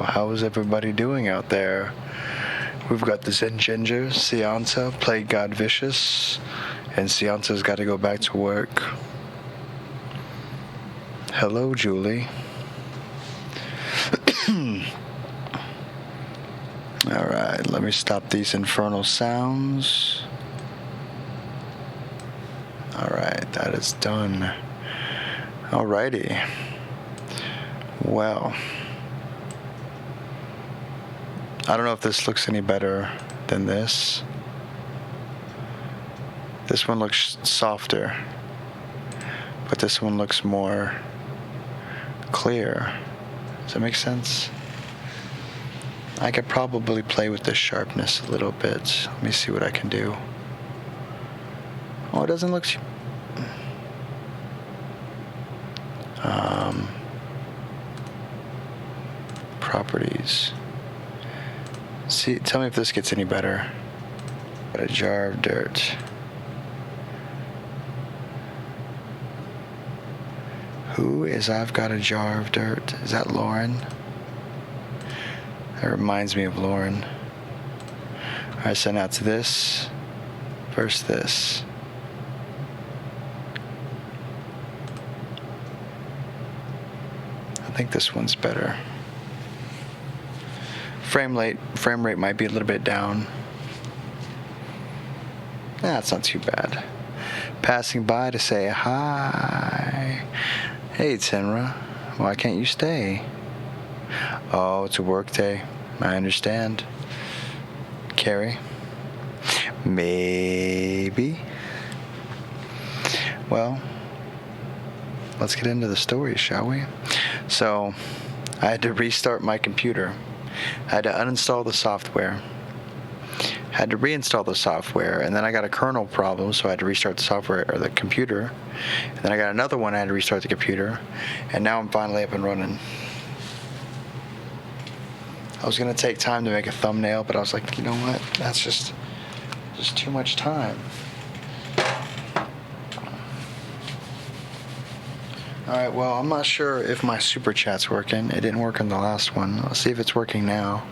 How's everybody doing out there? We've got the Zen Ginger, Seanza, Plague God Vicious, and Seanza's got to go back to work. Hello, Julie. Alright, let me stop these infernal sounds. Alright, that is done. Alrighty. Well, I don't know if this looks any better than this. This one looks softer, but this one looks more clear. Does that make sense? I could probably play with the sharpness a little bit. Let me see what I can do. Oh, it doesn't look... properties. See, tell me if this gets any better. Got a jar of dirt. Who is I've got a jar of dirt? Is that Lauren? That reminds me of Lauren. Alright, so now it's this versus this. I think this one's better. Frame rate might be a little bit down. Nah, it's not too bad. Passing by to say hi. Hey, Tenra. Why can't you stay? Oh, it's a work day. I understand. Carrie? Maybe. Well, let's get into the story, shall we? So, I had to restart my computer. I had to uninstall the software. Had to reinstall the software, and then I got a kernel problem, so I had to restart the software or the computer. And then I got another one, I had to restart the computer, and now I'm finally up and running. I was gonna take time to make a thumbnail, but I was like, you know what? That's just too much time. Alright, well, I'm not sure if my super chat's working. It didn't work on the last one. Let's see if it's working now.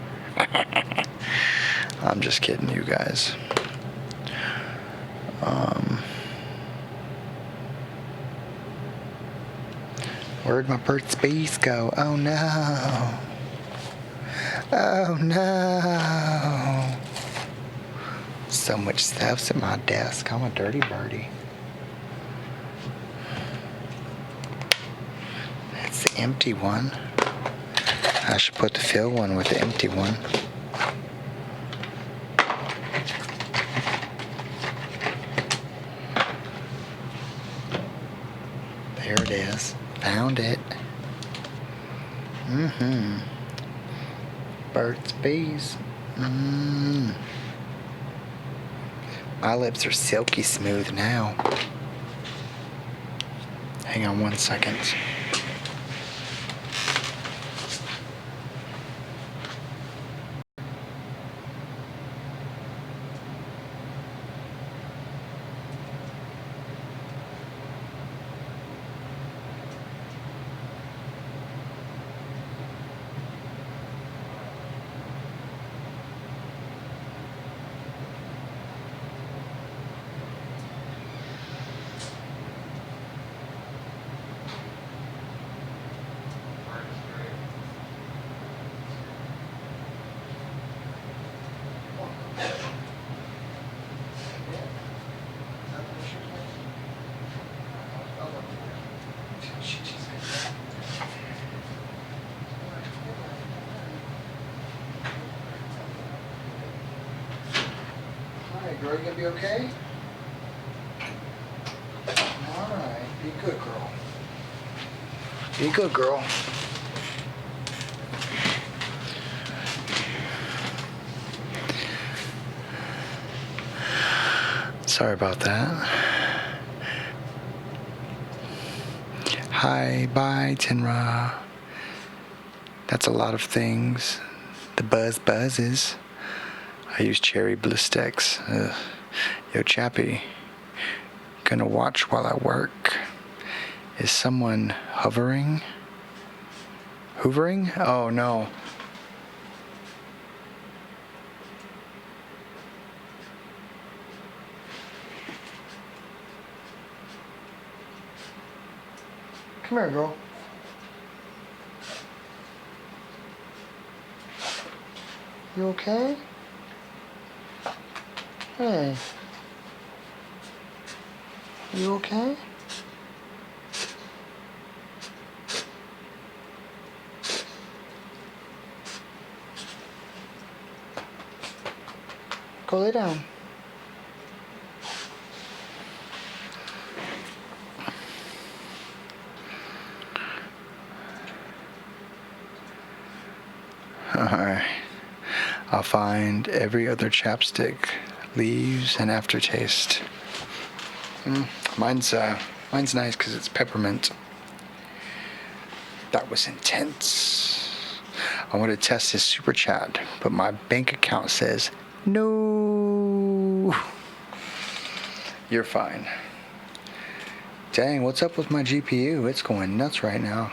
I'm just kidding, you guys. Where'd my Burt's Bees go? Oh no. Oh no. So much stuff's at my desk. I'm a dirty birdie. That's the empty one. I should put the filled one with the empty one. There it is. Found it. Burt's Bees. My lips are silky smooth now. Hang on 1 second. Alright, girl, you gonna be okay? Alright, be a good girl. Be a good girl. Sorry about that. Hi, bye, Tinra. That's a lot of things. The buzz buzzes. I use cherry blistex. Yo, Chappy. Gonna watch while I work. Is someone hovering? Hoovering? Oh, no. Come here, girl. You okay? Hey. You okay? Go lay down. Alright. I'll find every other chapstick, leaves, and aftertaste. Mine's nice because it's peppermint. That was intense. I want to test his super chat, but my bank account says no. You're fine. Dang, what's up with my GPU? It's going nuts right now.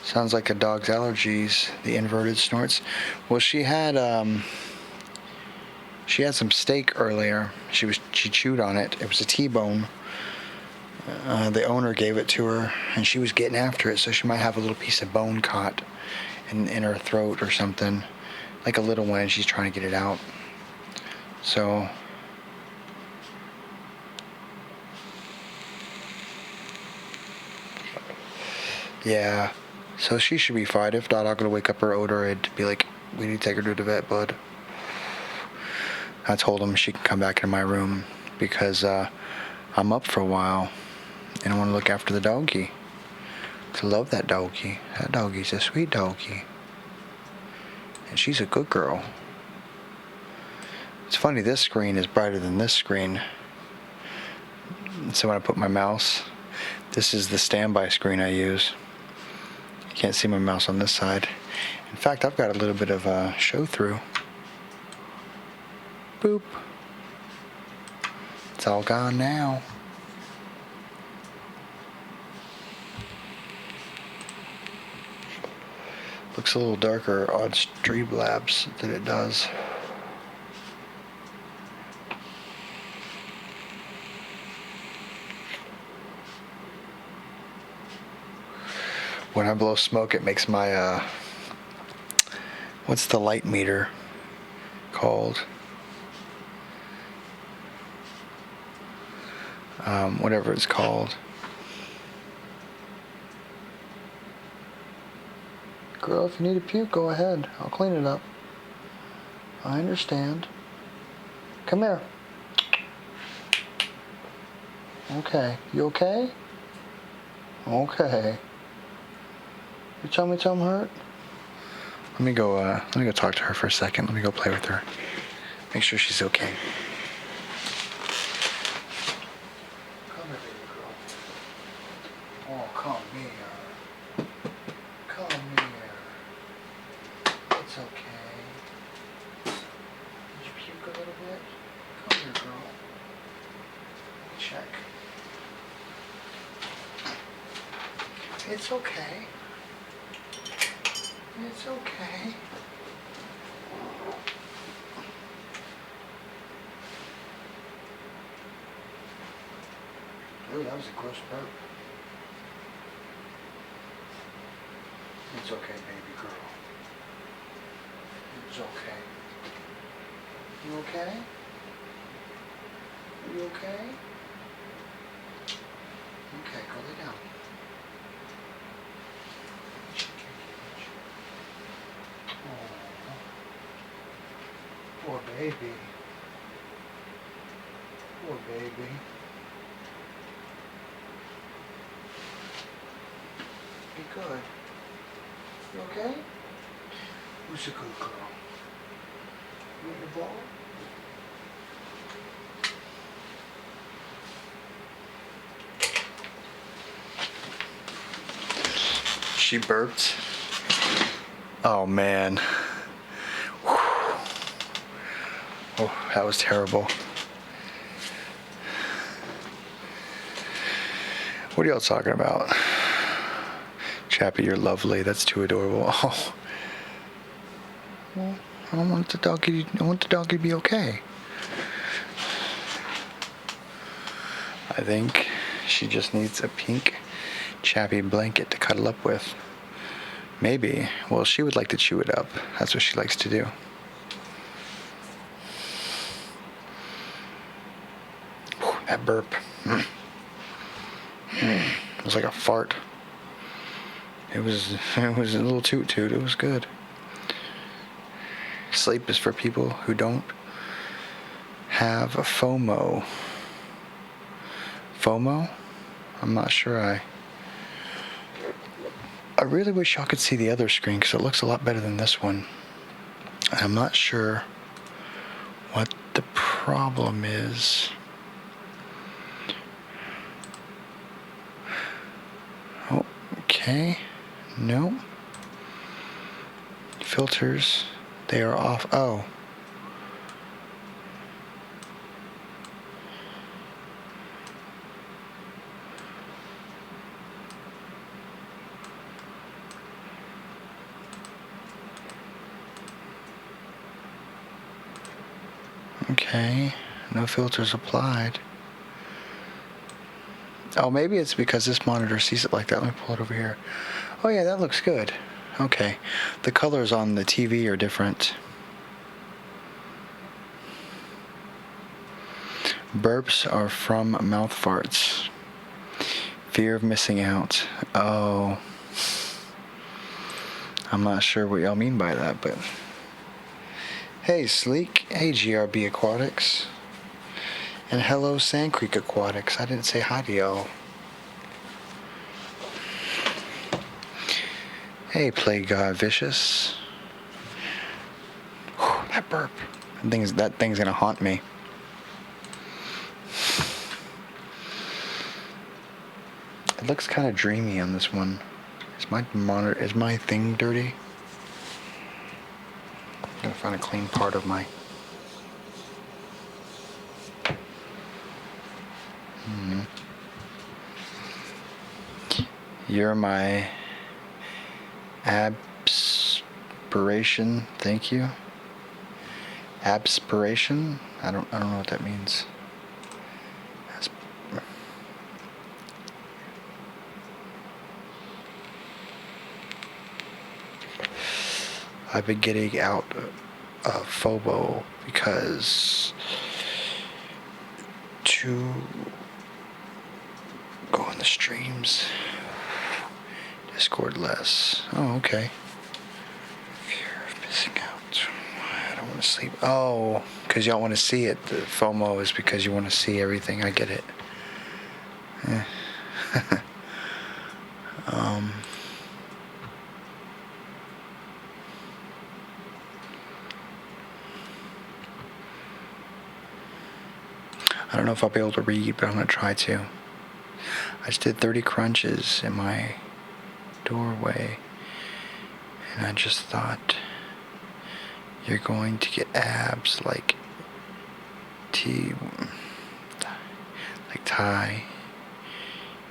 Sounds like a dog's allergies, the inverted snorts. Well, she had some steak earlier. She chewed on it. It was a T-bone. The owner gave it to her, and she was getting after it, so she might have a little piece of bone caught in her throat or something, like a little one, and she's trying to get it out. So yeah. So she should be fine. If not, I'm gonna wake up her odor and be like, we need to take her to the vet, bud. I told him she can come back into my room because I'm up for a while and I want to look after the doggy. I love that doggy. That doggy's a sweet doggy. And she's a good girl. It's funny, this screen is brighter than this screen. So when I put my mouse, this is the standby screen I use. You can't see my mouse on this side. In fact, I've got a little bit of a show through. Boop. It's all gone now. Looks a little darker on Streamlabs than it does. When I blow smoke, it makes my, what's the light meter called? Whatever it's called. Girl, if you need a puke, go ahead. I'll clean it up. I understand. Come here. Okay. You okay? Okay. Your tummy hurt? Let me go talk to her for a second. Let me go play with her. Make sure she's okay. Come here, baby girl. Oh, come here. Come here. It's okay. Did you puke a little bit? Come here, girl. Check. It's okay. It's okay. Ooh, that was a gross burp. It's okay, baby girl. It's okay. You okay? Are you okay? Okay, go lay down. Oh, poor baby. Poor baby. Be good. You okay? Who's a good girl? You want the ball? She burped. Oh man. Oh, that was terrible. What are y'all talking about? Chappy, you're lovely. That's too adorable. Oh. Well, I want the doggy to be okay. I think she just needs a pink Chappy blanket to cuddle up with. Maybe. Well, she would like to chew it up. That's what she likes to do. Whew, that burp. It was like a fart. It was a little toot toot. It was good. Sleep is for people who don't have a FOMO. FOMO? I'm not sure I really wish y'all could see the other screen because it looks a lot better than this one. And I'm not sure what the problem is. Oh, okay. No. Filters, they are off. Oh. Okay, no filters applied. Oh, maybe it's because this monitor sees it like that. Let me pull it over here. Oh yeah, that looks good. Okay, the colors on the TV are different. Burps are from mouth farts. Fear of missing out. Oh, I'm not sure what y'all mean by that, but hey, Sleek. Hey, GRB Aquatics. And hello, Sand Creek Aquatics. I didn't say hi to y'all. Hey, Plague God Vicious. Whew, that burp. That thing's gonna haunt me. It looks kind of dreamy on this one. Is my monitor? Is my thing dirty? I'm gonna find a clean part of my. You're my abspiration. Thank you. Abspiration. I don't know what that means. I've been getting out of FOMO because to go on the streams, Discord less. Oh, okay. Fear of missing out. I don't want to sleep. Oh, because y'all want to see it. The FOMO is because you want to see everything. I get it. I don't know if I'll be able to read, but I'm going to try to. I just did 30 crunches in my doorway, and I just thought, you're going to get abs like Ty.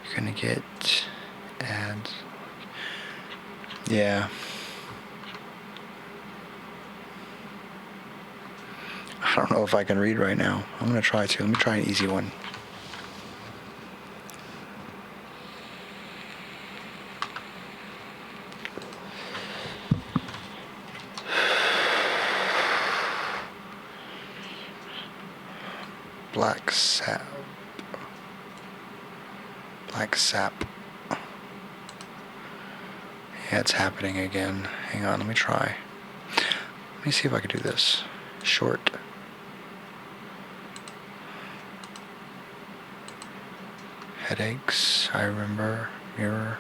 You're going to get abs. Yeah. I don't know if I can read right now. I'm going to try to. Let me try an easy one. Black sap. Black sap. Yeah, it's happening again. Hang on, let me try. Let me see if I can do this. Short. Headaches, I remember. Mirror.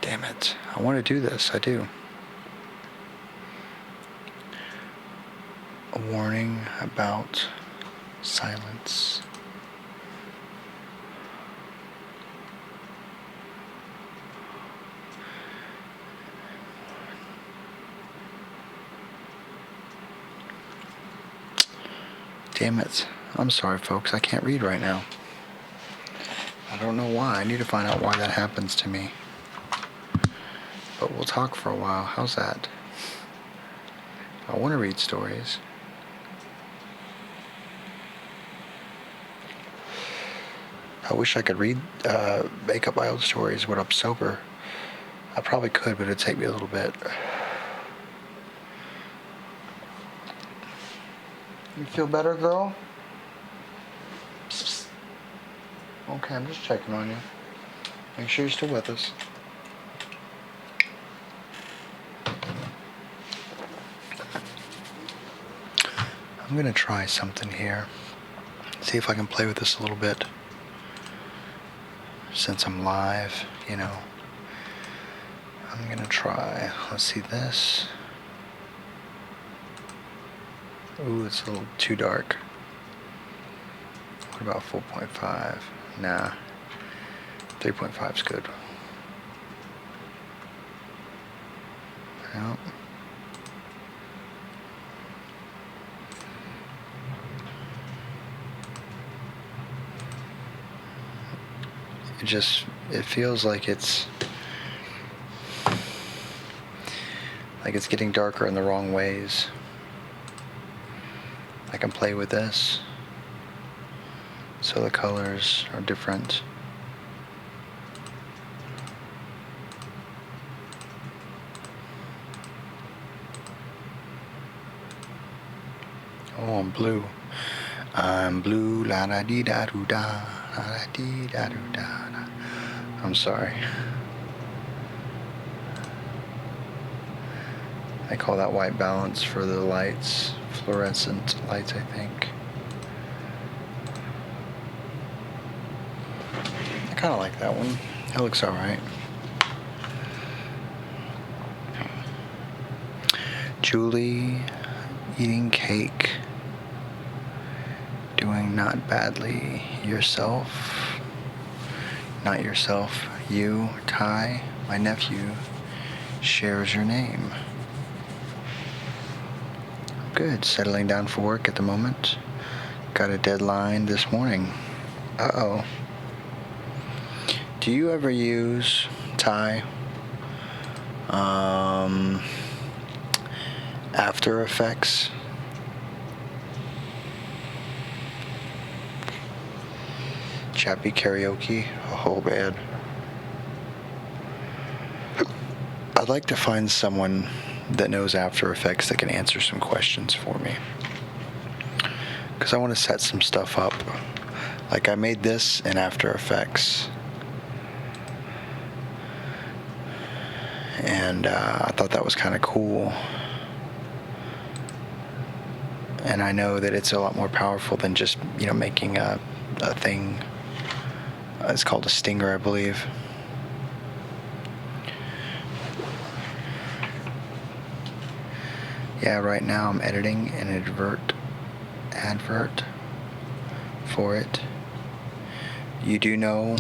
Damn it. I want to do this. I do. A warning about silence. Damn it. I'm sorry, folks. I can't read right now. I don't know why. I need to find out why that happens to me. But we'll talk for a while. How's that? I want to read stories. I wish I could make up my own stories when I'm sober. I probably could, but it'd take me a little bit. You feel better, girl? Psst. Okay, I'm just checking on you. Make sure you're still with us. I'm gonna try something here. See if I can play with this a little bit. Since I'm live, you know. I'm gonna try. Let's see this. Ooh, it's a little too dark. What about 4.5? Nah. 3.5 is good. Nope. It feels like it's getting darker in the wrong ways. I can play with this so the colors are different. Oh, I'm blue. I'm blue, la da dee da doo da, la da dee da doo da. I'm sorry. I call that white balance for the lights, fluorescent lights, I think. I kind of like that one. That looks alright. Julie eating cake. Doing not badly. Yourself. Not yourself. You, Ty, my nephew, shares your name. Good. Settling down for work at the moment. Got a deadline this morning. Uh-oh. Do you ever use, Ty, After Effects? Chappy karaoke? Oh, man. I'd like to find someone that knows After Effects that can answer some questions for me. Because I want to set some stuff up. Like, I made this in After Effects. And I thought that was kind of cool. And I know that it's a lot more powerful than just, making a thing. It's called a stinger, I believe. Yeah, right now I'm editing an advert for it. You do know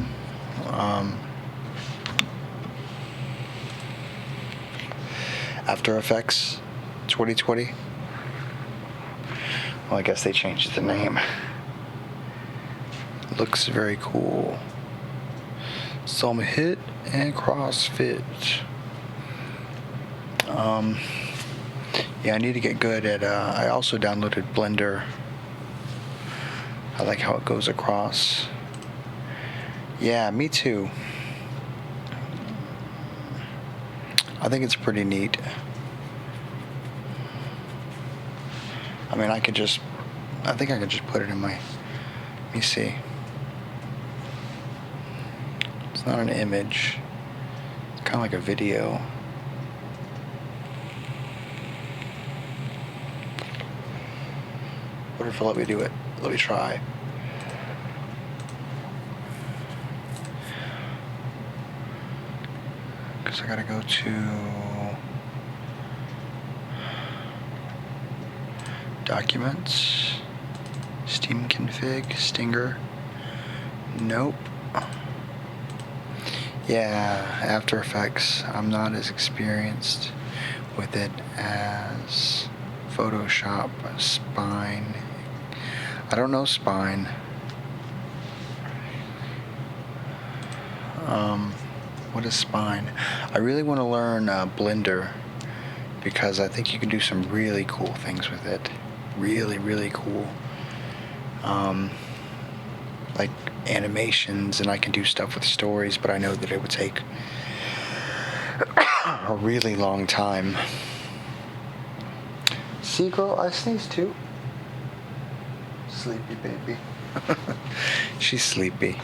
After Effects 2020? Well, I guess they changed the name. Looks very cool. Some hit and CrossFit. Yeah, I need to get good at, I also downloaded Blender. I like how it goes across. Yeah, me too. I think it's pretty neat. I mean, I think I could just put it in my, let me see. It's not an image. It's kind of like a video. What if it let me do it? Let me try. Because I gotta go to Documents, Steam Config, Stinger. Nope. Yeah, After Effects. I'm not as experienced with it as Photoshop, Spine. I don't know Spine. What is Spine? I really want to learn Blender because I think you can do some really cool things with it. Really, really cool. Like animations, and I can do stuff with stories, but I know that it would take a really long time. See, girl, I sneeze too. Sleepy baby. She's sleepy.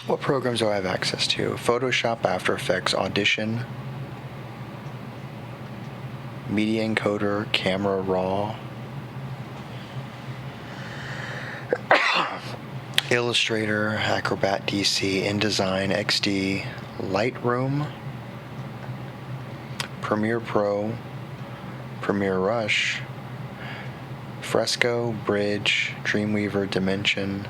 What programs do I have access to? Photoshop, After Effects, Audition, Media Encoder, Camera Raw, Illustrator, Acrobat DC, InDesign, XD, Lightroom, Premiere Pro, Premiere Rush, Fresco, Bridge, Dreamweaver, Dimension.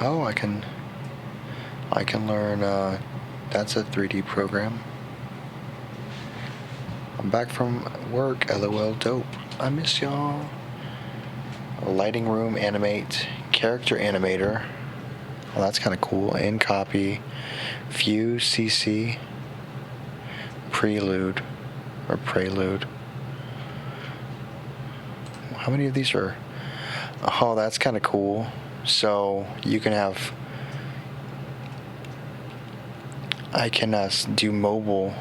Oh, I can learn, that's a 3D program. I'm back from work, LOL, dope. I miss y'all. Lighting Room, Animate, Character Animator. Well, that's kind of cool. InCopy, Fuse, CC, Prelude, or Prelude. How many of these are? Oh, that's kind of cool. So you can have, I can do mobile,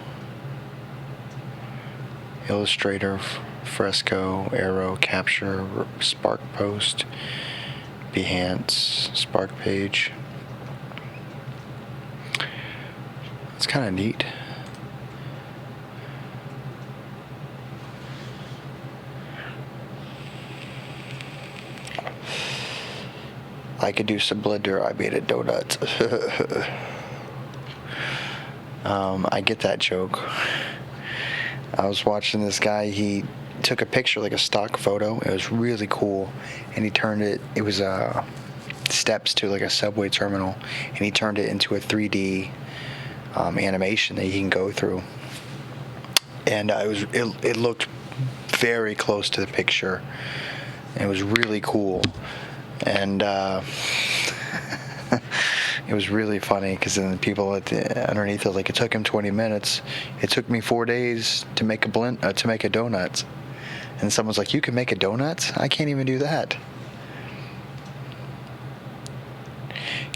Illustrator, Fresco, Arrow, Capture, Spark Post, Behance, Spark Page. It's kind of neat. I could do some Blender. I made it donuts. I get that joke. I was watching this guy. He took a picture, like a stock photo. It was really cool, and he turned it. It was steps to like a subway terminal, and he turned it into a 3D animation that he can go through. And it looked very close to the picture. And it was really cool. And it was really funny because then the people underneath it, like, it took him 20 minutes. It took me 4 days to make a donut. And someone's like, "You can make a donut? I can't even do that."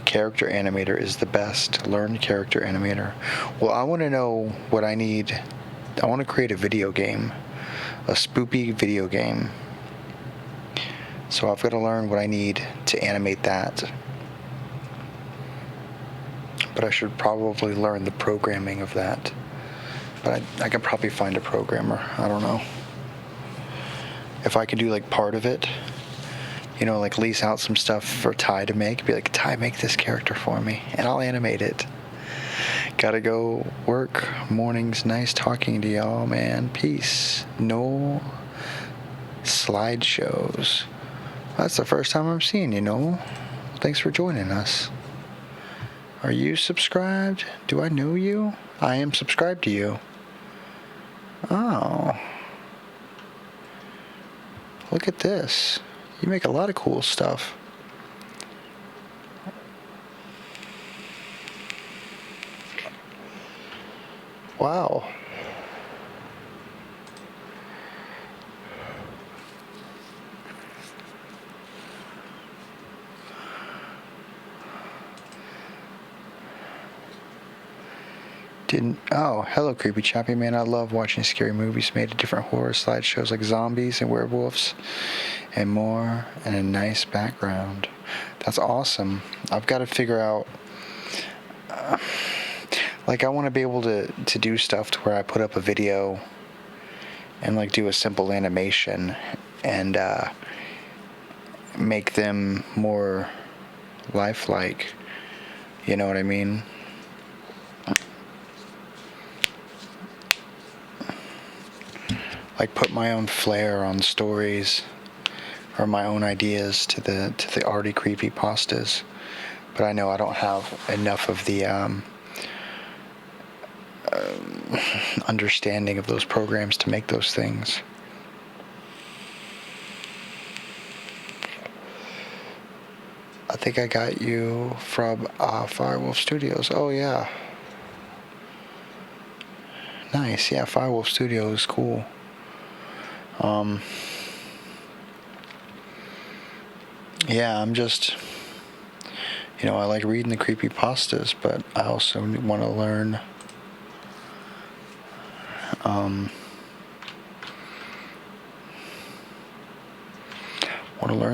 Character Animator is the best. Learn Character Animator. Well, I want to know what I need. I want to create a video game, a spoopy video game. So I've got to learn what I need to animate that. But I should probably learn the programming of that. But I can probably find a programmer. I don't know. If I could do like part of it, like lease out some stuff for Ty to make. Be like, "Ty, make this character for me, and I'll animate it." Gotta go work. Morning's nice talking to y'all, man. Peace. No slideshows. That's the first time I'm seeing you, Noel. Thanks for joining us. Are you subscribed? Do I know you? I am subscribed to you. Oh. Look at this. You make a lot of cool stuff. Wow. Didn't. Oh, hello, creepy Chappy, man. I love watching scary movies made of different horror slideshows like zombies and werewolves and more, and a nice background. That's awesome. I've got to figure out. Like, I want to be able to do stuff to where I put up a video and like do a simple animation and make them more lifelike. You know what I mean? Like, put my own flair on stories or my own ideas to the arty creepy pastas. But I know I don't have enough of the understanding of those programs to make those things. I think I got you from Firewolf Studios. Oh yeah. Nice. Yeah, Firewolf Studios is cool. Yeah, I'm just, I like reading the creepy pastas, but I also want to learn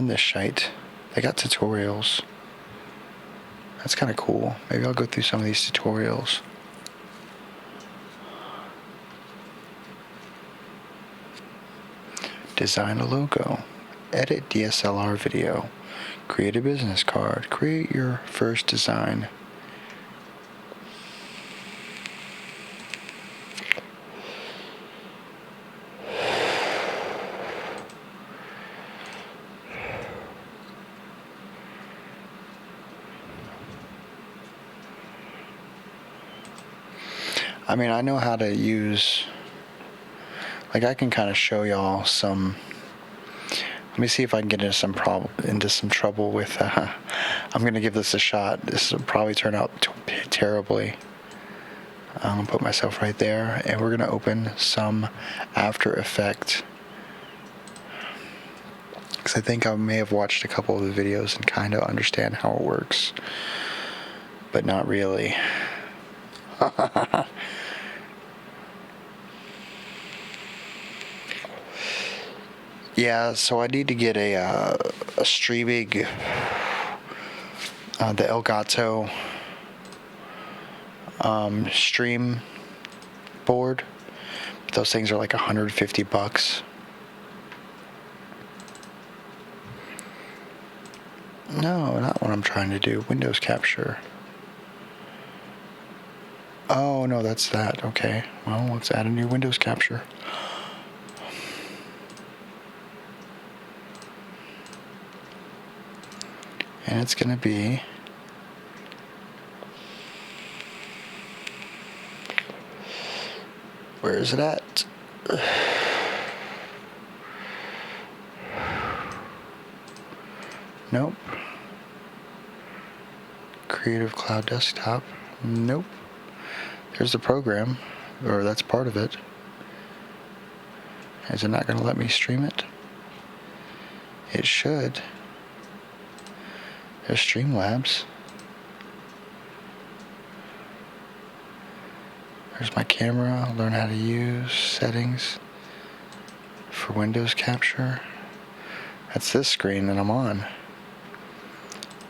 this shite. They got tutorials. That's kind of cool. Maybe I'll go through some of these tutorials. Design a logo. Edit DSLR video. Create a business card. Create your first design. I mean, I know how to use, like, I can kind of show y'all some. Let me see if I can get into some trouble with. I'm gonna give this a shot. This will probably turn out terribly. I'm gonna put myself right there, and we're gonna open some After Effects, because I think I may have watched a couple of the videos and kind of understand how it works, but not really. Yeah, so I need to get a streaming, the Elgato stream board. Those things are like $150. No, not what I'm trying to do. Windows capture. Oh, no, that's that. Okay. Well, let's add a new Windows capture. And it's going to be where is it at? Nope. Creative Cloud Desktop. Nope. There's the program, or that's part of it. Is it not going to let me stream it? It should. There's Streamlabs. There's my camera. Learn how to use settings for Windows capture. That's this screen that I'm on.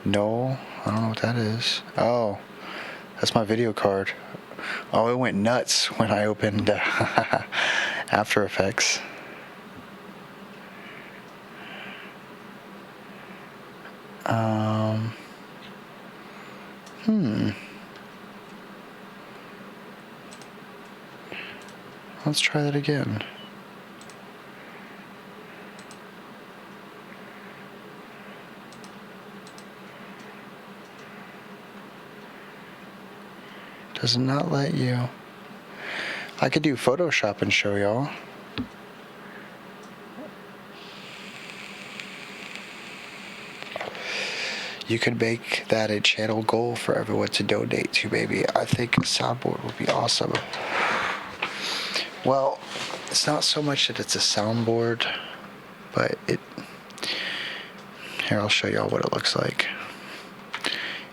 No, I don't know what that is. Oh, that's my video card. Oh, it went nuts when I opened After Effects. Let's try that again. Does not let you. I could do Photoshop and show y'all. You could make that a channel goal for everyone to donate to, baby. I think a soundboard would be awesome. Well, it's not so much that it's a soundboard, but here, I'll show y'all what it looks like.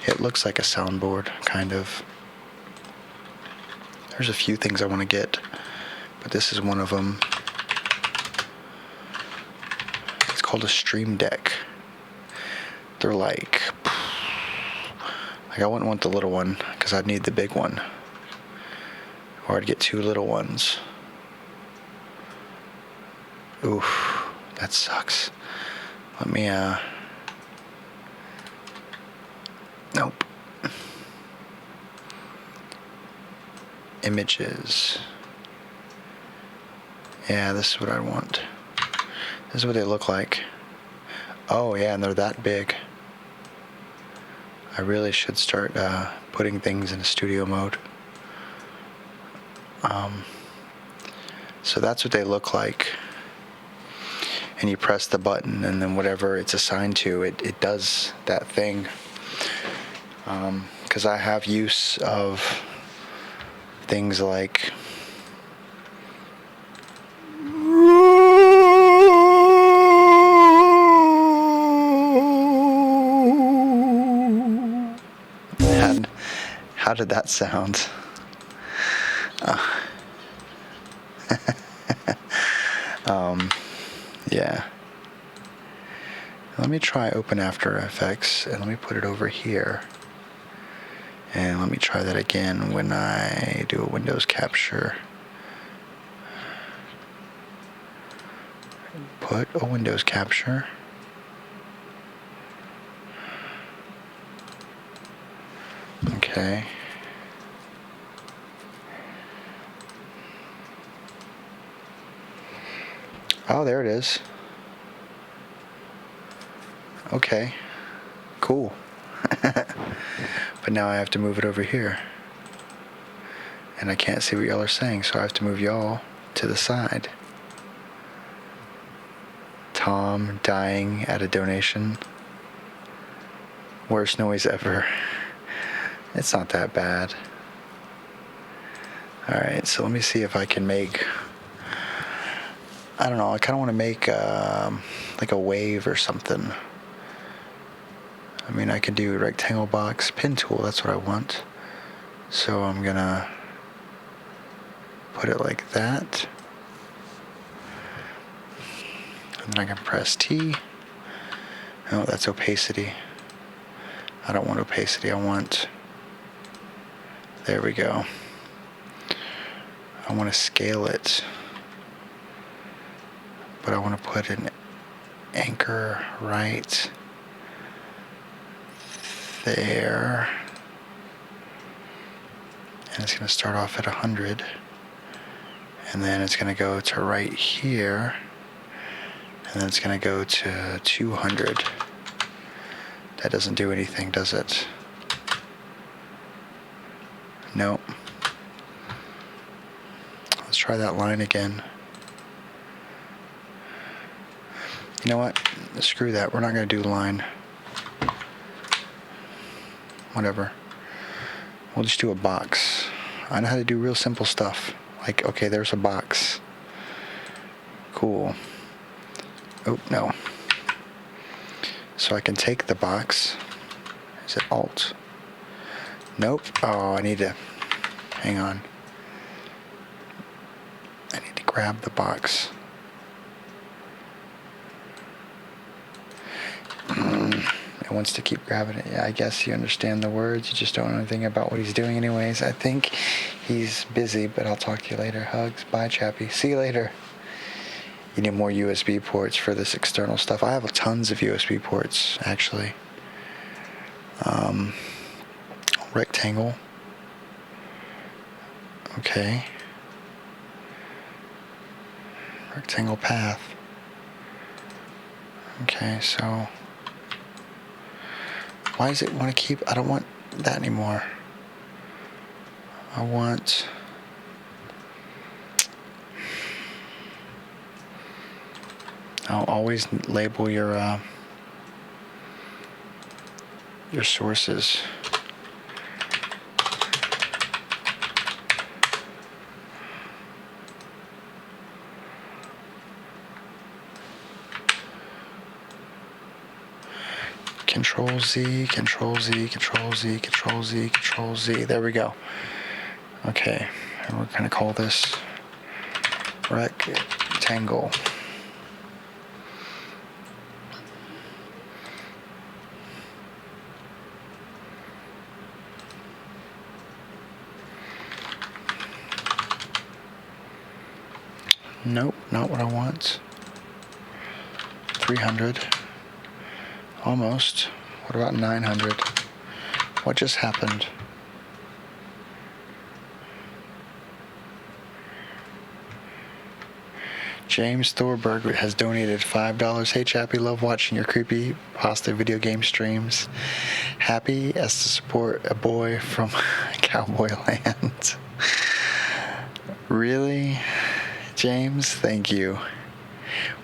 It looks like a soundboard, kind of. There's a few things I want to get, but this is one of them. It's called a Stream Deck. They're like I wouldn't want the little one because I'd need the big one, or I'd get 2 little ones. Oof, that sucks. Let me nope. Images. Yeah, this is what I want. This is what they look like. Oh yeah, and they're that big. I really should start putting things in studio mode. So that's what they look like. And you press the button, and then whatever it's assigned to, it does that thing. Because I have use of things like how did that sound? Yeah. Let me try Open After Effects, and let me put it over here. And let me try that again when I do a Windows capture. Put a Windows capture. Okay. Oh, there it is. Okay. Cool. But now I have to move it over here. And I can't see what y'all are saying, so I have to move y'all to the side. Tom dying at a donation. Worst noise ever. It's not that bad. Alright, so let me see if I can make... I don't know, I kind of want to make like a wave or something. I mean, I could do rectangle box, pin tool, that's what I want. So I'm gonna put it like that. And then I can press T. Oh, that's opacity. I don't want opacity, I want... There we go. I want to scale it. But I want to put an anchor right there. And it's going to start off at 100. And then it's going to go to right here. And then it's going to go to 200. That doesn't do anything, does it? Nope. Let's try that line again. You know what? Screw that. We're not going to do line. Whatever. We'll just do a box. I know how to do real simple stuff. Like, okay, there's a box. Cool. Oh, no. So I can take the box. Is it Alt? Nope. Oh, I need to... Hang on. I need to grab the box. It wants to keep grabbing it. Yeah, I guess you understand the words. You just don't know anything about what he's doing anyways. I think he's busy, but I'll talk to you later. Hugs. Bye, Chappy. See you later. You need more USB ports for this external stuff. I have tons of USB ports, actually. Rectangle. Okay. Rectangle path. Okay, so... Why does it want to keep... I don't want that anymore. I want... I'll always label your sources. Control Z, Control Z, Control Z, Control Z, Control Z. There we go. Okay. And we're gonna call this rectangle. Nope, not what I want. 300. Almost. What about 900? What just happened? James Thorberg has donated $5. Hey Chappy, love watching your creepy pasta video game streams. Happy as to support a boy from Cowboy Land. Really? James, thank you.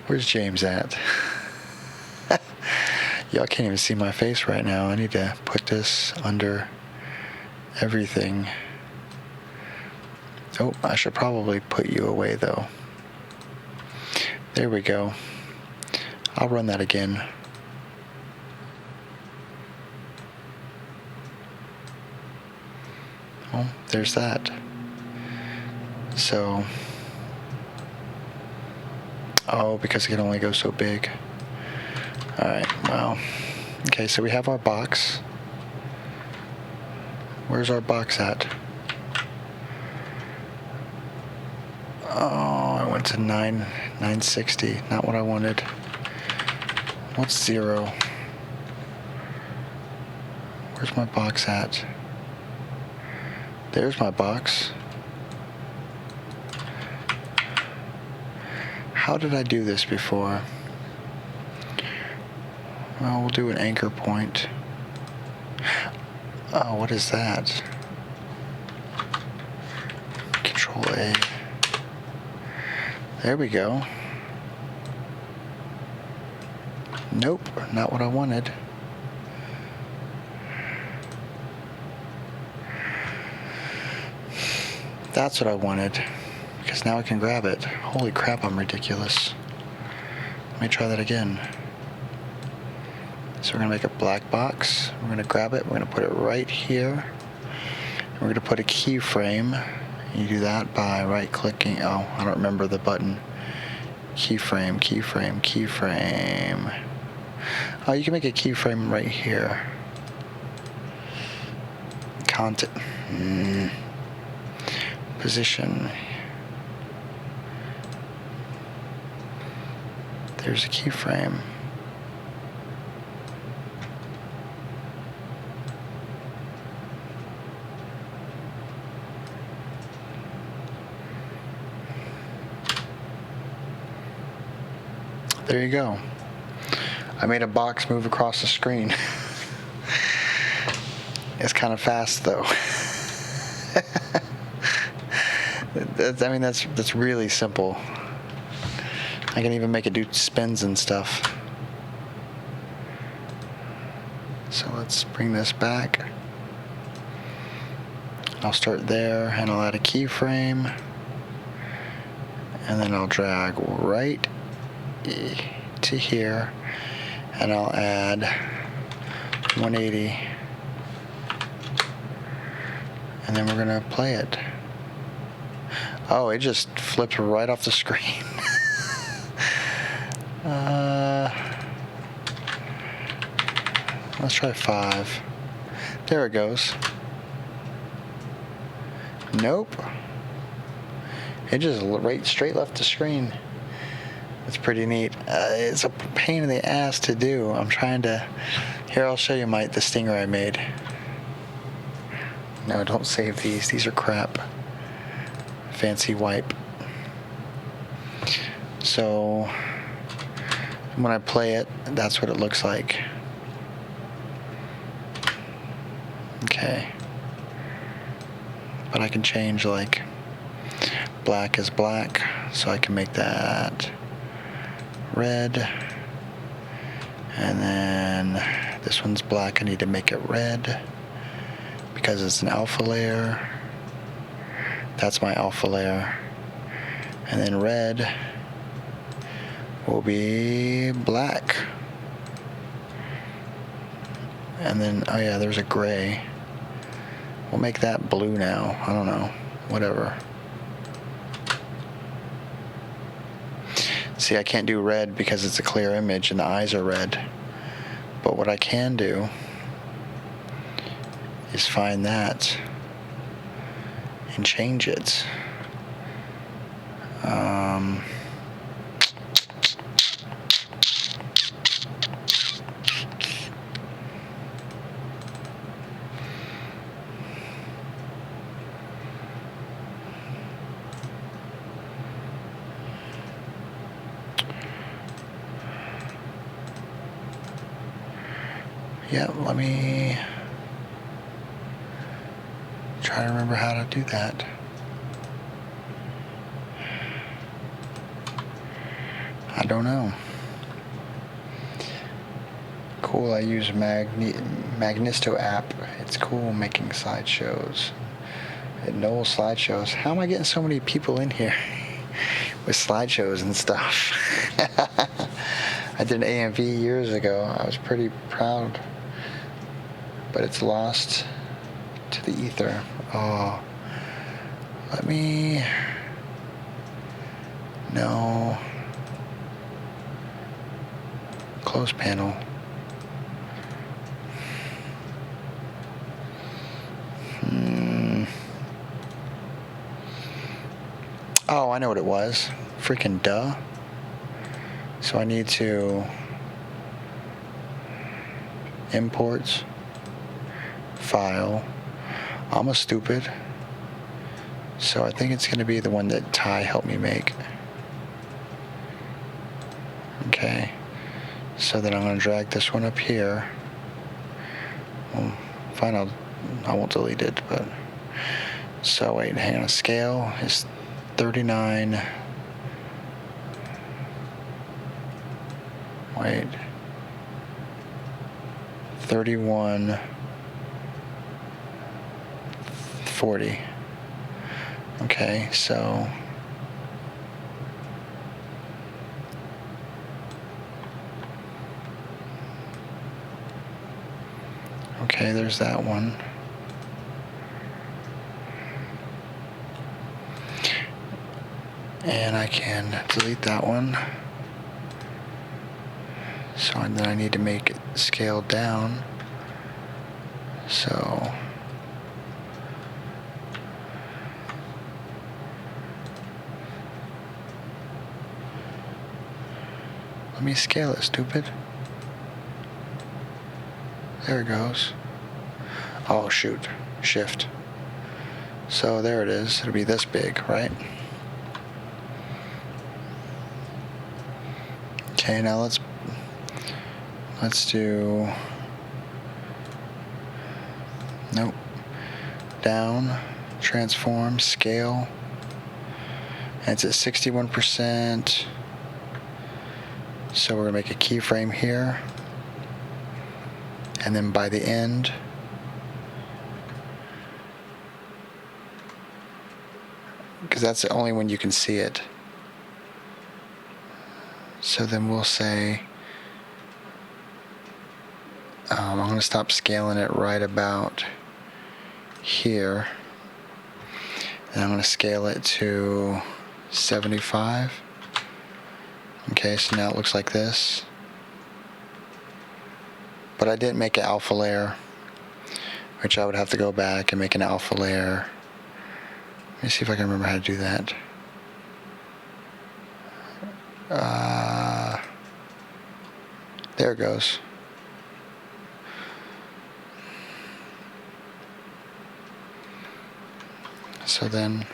Where's James at? Y'all can't even see my face right now. I need to put this under everything. Oh, I should probably put you away though. There we go. I'll run that again. Oh, there's that. So, oh, because it can only go so big. Alright, well, okay, so we have our box. Where's our box at? Oh, I went to 960, not what I wanted. What's 0? Where's my box at? There's my box. How did I do this before? Well, we'll do an anchor point. Oh, what is that? Control A. There we go. Nope, not what I wanted. That's what I wanted. Because now I can grab it. Holy crap, I'm ridiculous. Let me try that again. So we're going to make a black box. We're going to grab it. We're going to put it right here. And we're going to put a keyframe. You do that by right-clicking. Oh, I don't remember the button. Keyframe, keyframe, keyframe. Oh, you can make a keyframe right here. Content. Position. There's a keyframe. There you go. I made a box move across the screen. It's kind of fast though. That's really simple. I can even make it do spins and stuff. So let's bring this back. I'll start there and I'll add a keyframe. And then I'll drag right to here. And I'll add 180. And then we're going to play it. Oh, it just flipped right off the screen. Let's try 5. There it goes. Nope. It just straight left the screen. It's pretty neat. It's a pain in the ass to do. I'm trying to... Here, I'll show you the stinger I made. No, don't save these. These are crap. Fancy wipe. So when I play it, that's what it looks like. Okay. But I can change like black is black, so I can make that red. And then this one's black, I need to make it red because it's an alpha layer. That's my alpha layer. And then red will be black. And then, oh yeah, there's a gray. We'll make that blue now. I don't know. whatever. See, I can't do red because it's a clear image and the eyes are red. But what I can do is find that and change it. Yeah, let me try to remember how to do that. I don't know. Cool, I use Magnisto app. It's cool making slideshows. No slideshows. How am I getting so many people in here with slideshows and stuff? I did an AMV years ago. I was pretty proud. But it's lost to the ether. Oh. Let me... No. Close panel. Oh, I know what it was. Freaking duh. So I need to imports, file. I'm a stupid. So I think it's going to be the one that Ty helped me make. Okay. So then I'm going to drag this one up here. Well, fine, I won't delete it, but... So wait, hang on. Scale is 39. Wait. 31. 40. Okay, so... Okay, there's that one. And I can delete that one. So then I need to make it scale down. So let me scale it, stupid. There it goes. Oh shoot, shift. So there it is. It'll be this big, right? Okay, now let's do, nope, down, transform, scale, and it's at 61%, so we're going to make a keyframe here, and then by the end, because that's the only one you can see it. So then we'll say, I'm going to stop scaling it right about here. And I'm going to scale it to 75. Okay, so now it looks like this. But I didn't make an alpha layer, which I would have to go back and make an alpha layer. Let me see if I can remember how to do that. There it goes. So then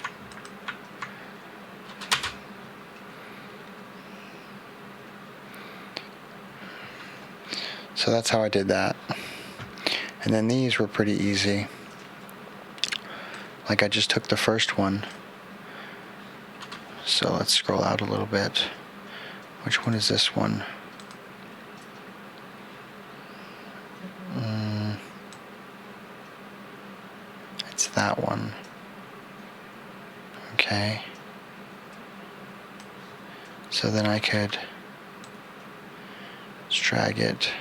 so that's how I did that. And then these were pretty easy. Like I just took the first one. So let's scroll out a little bit. Which one is this one? It's that one. Okay. So then I could just drag it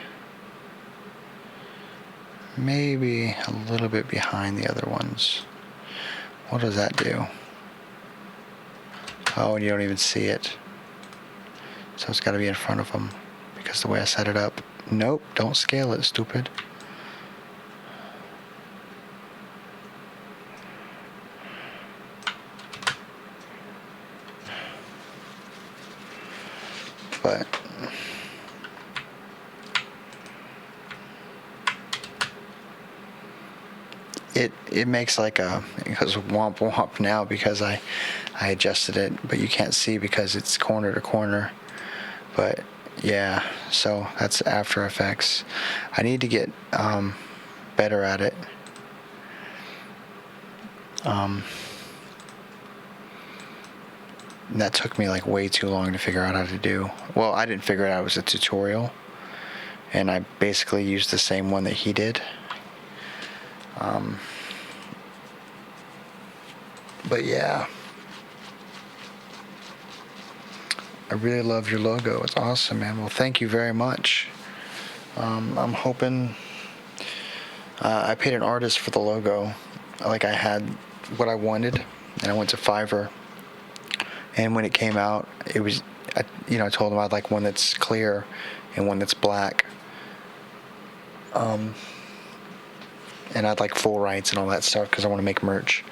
maybe a little bit behind the other ones. What does that do? Oh, and you don't even see it. So it's got to be in front of them because the way I set it up. Nope, don't scale it, stupid. But it makes like it goes womp womp now because I adjusted it, but you can't see because it's corner to corner. But yeah, so that's After Effects. I need to get better at it. That took me like way too long to figure out how to do. Well, I didn't figure it out. It was a tutorial, and I basically used the same one that he did. But yeah, I really love your logo. It's awesome, man. Well, thank you very much. I'm hoping I paid an artist for the logo. Like, I had what I wanted, and I went to Fiverr. And when it came out, it was, I told him I'd like one that's clear and one that's black. And I'd like full rights and all that stuff because I want to make merch.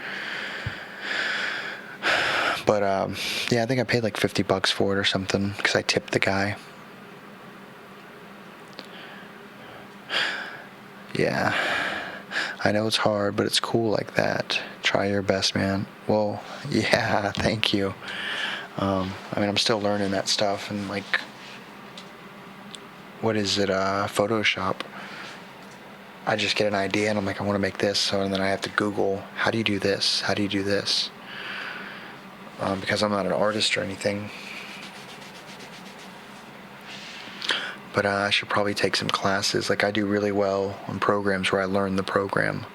But yeah, I think I paid like $50 for it or something because I tipped the guy. Yeah, I know it's hard, but it's cool like that. Try your best, man. Well, yeah, thank you. I mean, I'm still learning that stuff, and like, what is it, Photoshop? I just get an idea, and I'm like, I want to make this, and then I have to Google, how do you do this? How do you do this? Because I'm not an artist or anything. But I should probably take some classes. Like, I do really well on programs where I learn the program.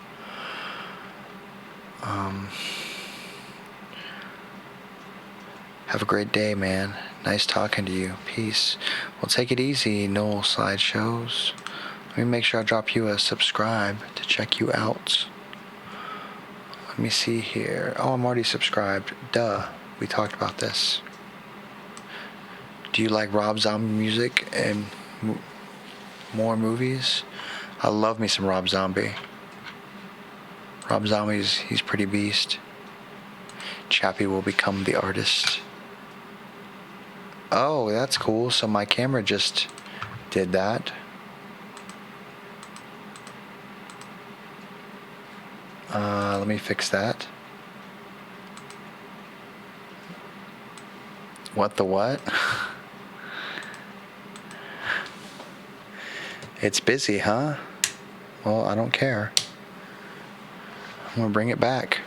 Have a great day, man. Nice talking to you. Peace. Well, take it easy, Noel Slideshows. Let me make sure I drop you a subscribe to check you out. Let me see here. Oh, I'm already subscribed. Duh. We talked about this. Do you like Rob Zombie music and more movies? I love me some Rob Zombie. Rob Zombie's, he's pretty beast. Chappy will become the artist. Oh, that's cool. So my camera just did that. Let me fix that. What the what? It's busy, huh? Well, I don't care. I'm gonna bring it back.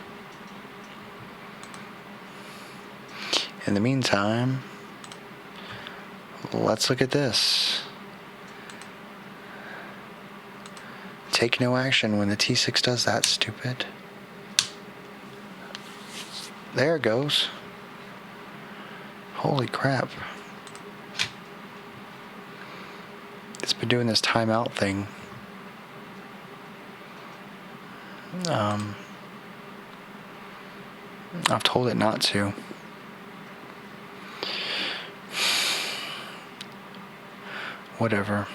In the meantime, let's look at this. Take no action when the T6 does that, stupid. There it goes. Holy crap. It's been doing this timeout thing. I've told it not to. Whatever.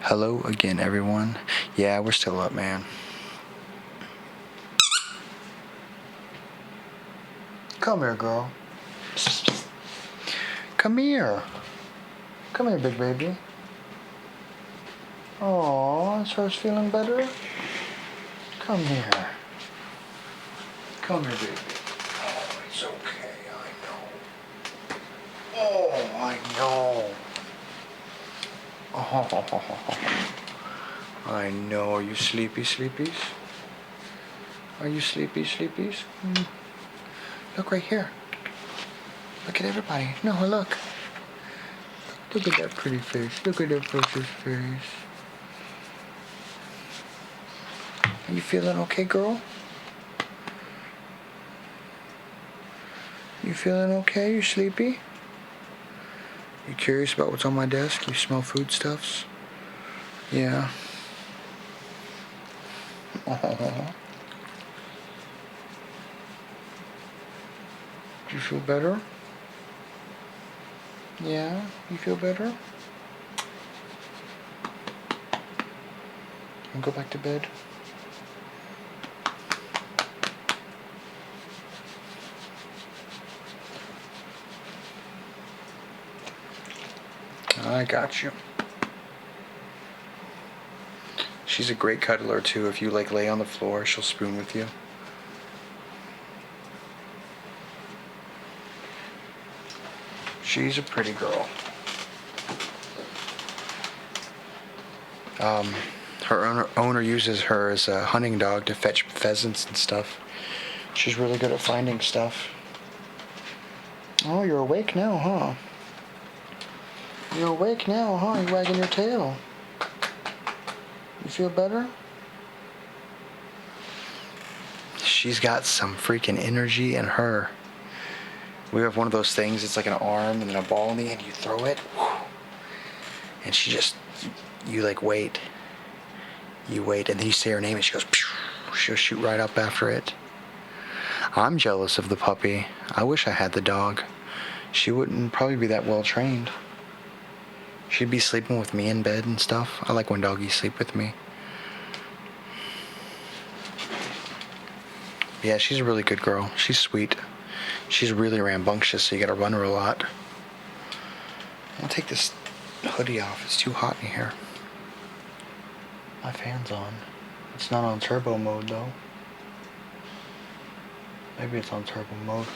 Hello again, everyone. Yeah, we're still up, man. Come here, girl. Come here. Come here, big baby. Aw, is hers feeling better? Come here. Come here, baby. Oh, it's okay, I know. Oh, I know. Oh, I know. Are you sleepy, sleepies? Are you sleepy, sleepies? Look right here. Look at everybody. No, look. Look at that pretty face. Look at that precious face. Are you feeling okay, girl? You feeling okay? You sleepy? You curious about what's on my desk? You smell foodstuffs? Yeah. Oh. Do you feel better? Yeah, you feel better? And go back to bed. I got you. She's a great cuddler too. If you like lay on the floor, she'll spoon with you. She's a pretty girl. Her owner uses her as a hunting dog to fetch pheasants and stuff. She's really good at finding stuff. Oh, you're awake now, huh? You're awake now, huh? You're wagging your tail. You feel better? She's got some freaking energy in her. We have one of those things, it's like an arm and then a ball in the end, you throw it, and she just, you like wait. You wait, and then you say her name and she goes, pew! She'll shoot right up after it. I'm jealous of the puppy. I wish I had the dog. She wouldn't probably be that well trained. She'd be sleeping with me in bed and stuff. I like when doggies sleep with me. Yeah, she's a really good girl. She's sweet. She's really rambunctious, so you gotta run her a lot. I'll take this hoodie off. It's too hot in here. My fan's on. It's not on turbo mode, though. Maybe it's on turbo mode.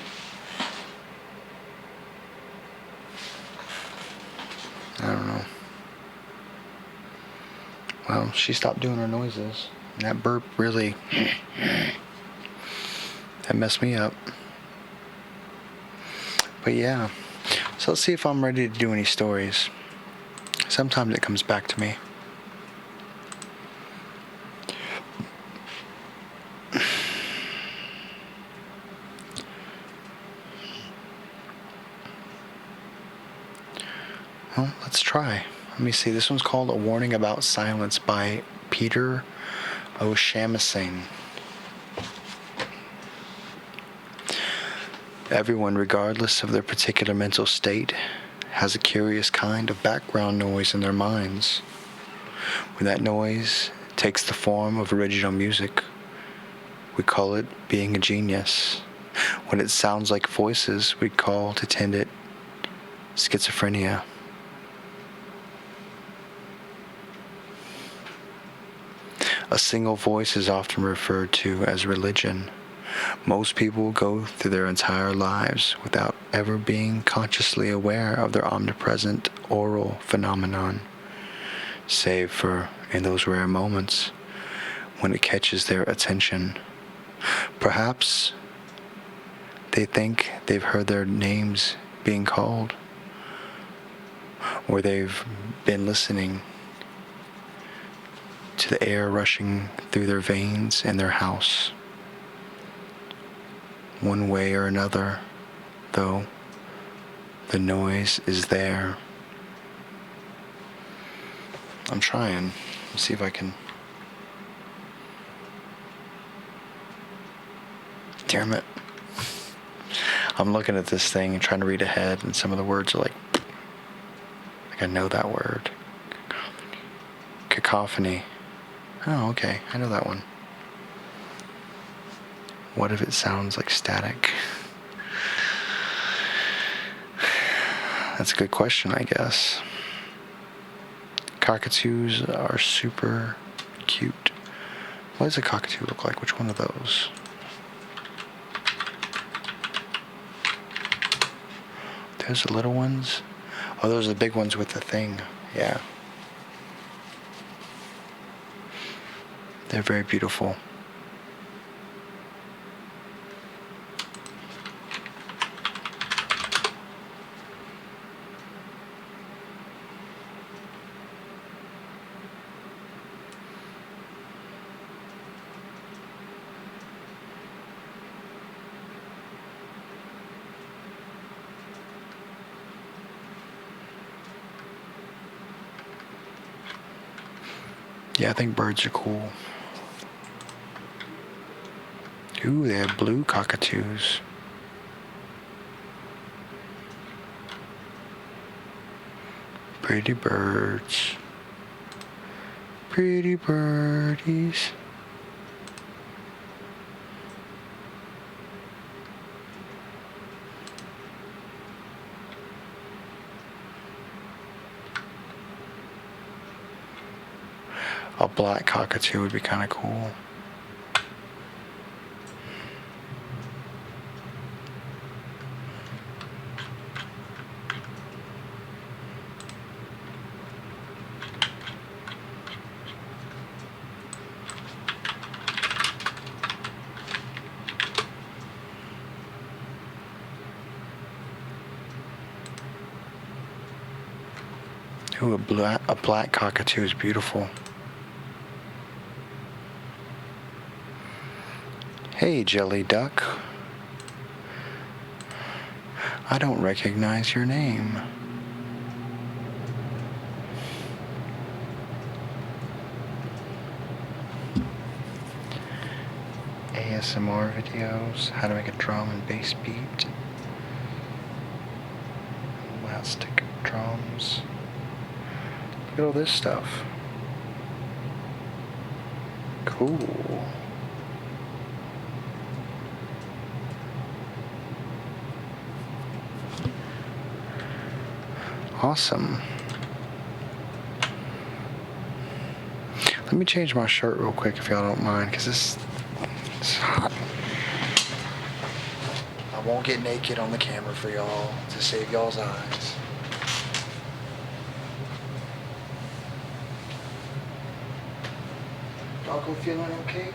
I don't know. Well, she stopped doing her noises. And that burp really... that messed me up. But yeah. So let's see if I'm ready to do any stories. Sometimes it comes back to me. Well, let's try. Let me see. This one's called A Warning About Silence by Peter O'Shaughnessy. Everyone, regardless of their particular mental state, has a curious kind of background noise in their minds. When that noise takes the form of original music, we call it being a genius. When it sounds like voices, we call to tend it schizophrenia. A single voice is often referred to as religion. Most people go through their entire lives without ever being consciously aware of their omnipresent oral phenomenon, save for in those rare moments when it catches their attention. Perhaps they think they've heard their names being called, or they've been listening to the air rushing through their veins in their house. One way or another, though, the noise is there. I'm trying. Let's see if I can. Damn it. I'm looking at this thing and trying to read ahead, and some of the words are like I know that word. Cacophony. Oh, okay. I know that one. What if it sounds like static? That's a good question, I guess. Cockatoos are super cute. What does a cockatoo look like? Which one of those? Those the little ones? Oh, those are the big ones with the thing. Yeah. They're very beautiful. Yeah, I think birds are cool. Ooh, they have blue cockatoos. Pretty birds. Pretty birdies. A black cockatoo would be kind of cool. Ooh, a black cockatoo is beautiful. Hey, Jelly Duck. I don't recognize your name. ASMR videos, how to make a drum and bass beat. Elastic drums. Look at all this stuff. Cool. Awesome. Let me change my shirt real quick if y'all don't mind, because it's hot. I won't get naked on the camera for y'all to save y'all's eyes. Doggo feeling okay?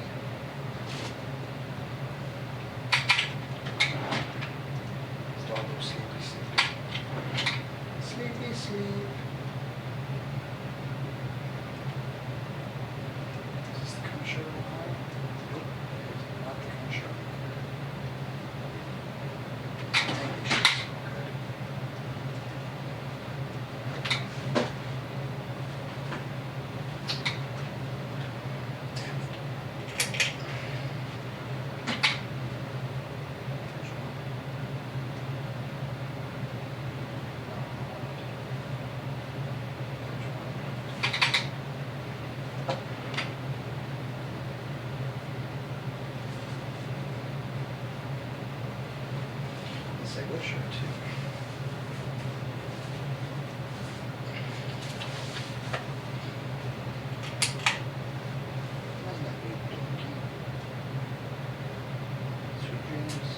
Doggo sleepy, sleepy. Sleepy, sleep. Is this the kind of shirt I'm wearing? Nope. Not the kind of shirt. I think these shirts smell good. Say what shirt too. Wasn't that big donkey? Sweet dreams.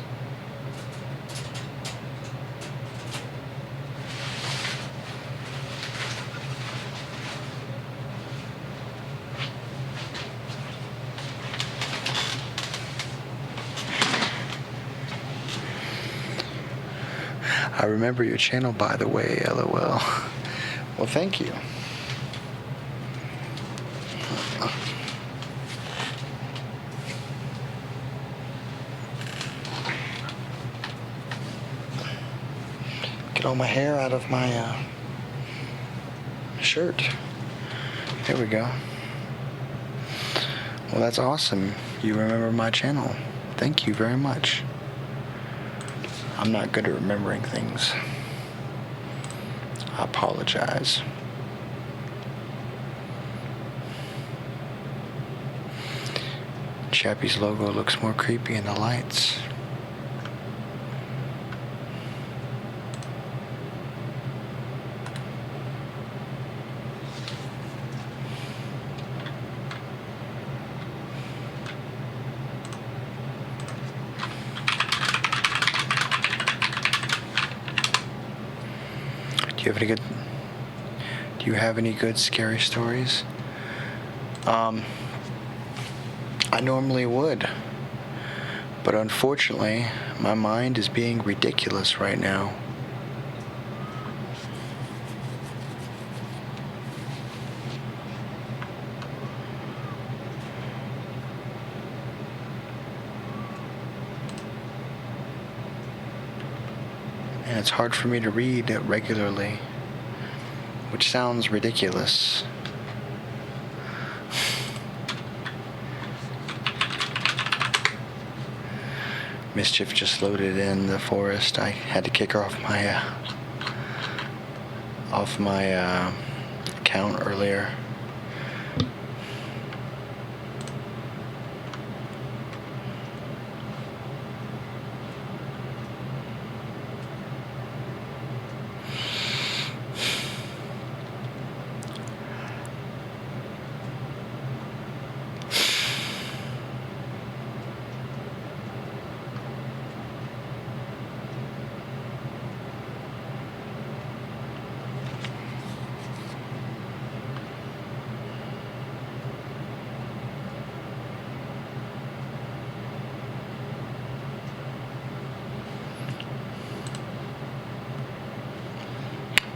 I remember your channel, by the way, LOL. Well, thank you. Get all my hair out of my shirt. There we go. Well, that's awesome. You remember my channel. Thank you very much. I'm not good at remembering things. I apologize. Chappy's logo looks more creepy in the lights. Do you have any good scary stories? I normally would, but unfortunately, my mind is being ridiculous right now. And it's hard for me to read regularly, which sounds ridiculous. Mischief just loaded in the forest. I had to kick her off my off my account earlier.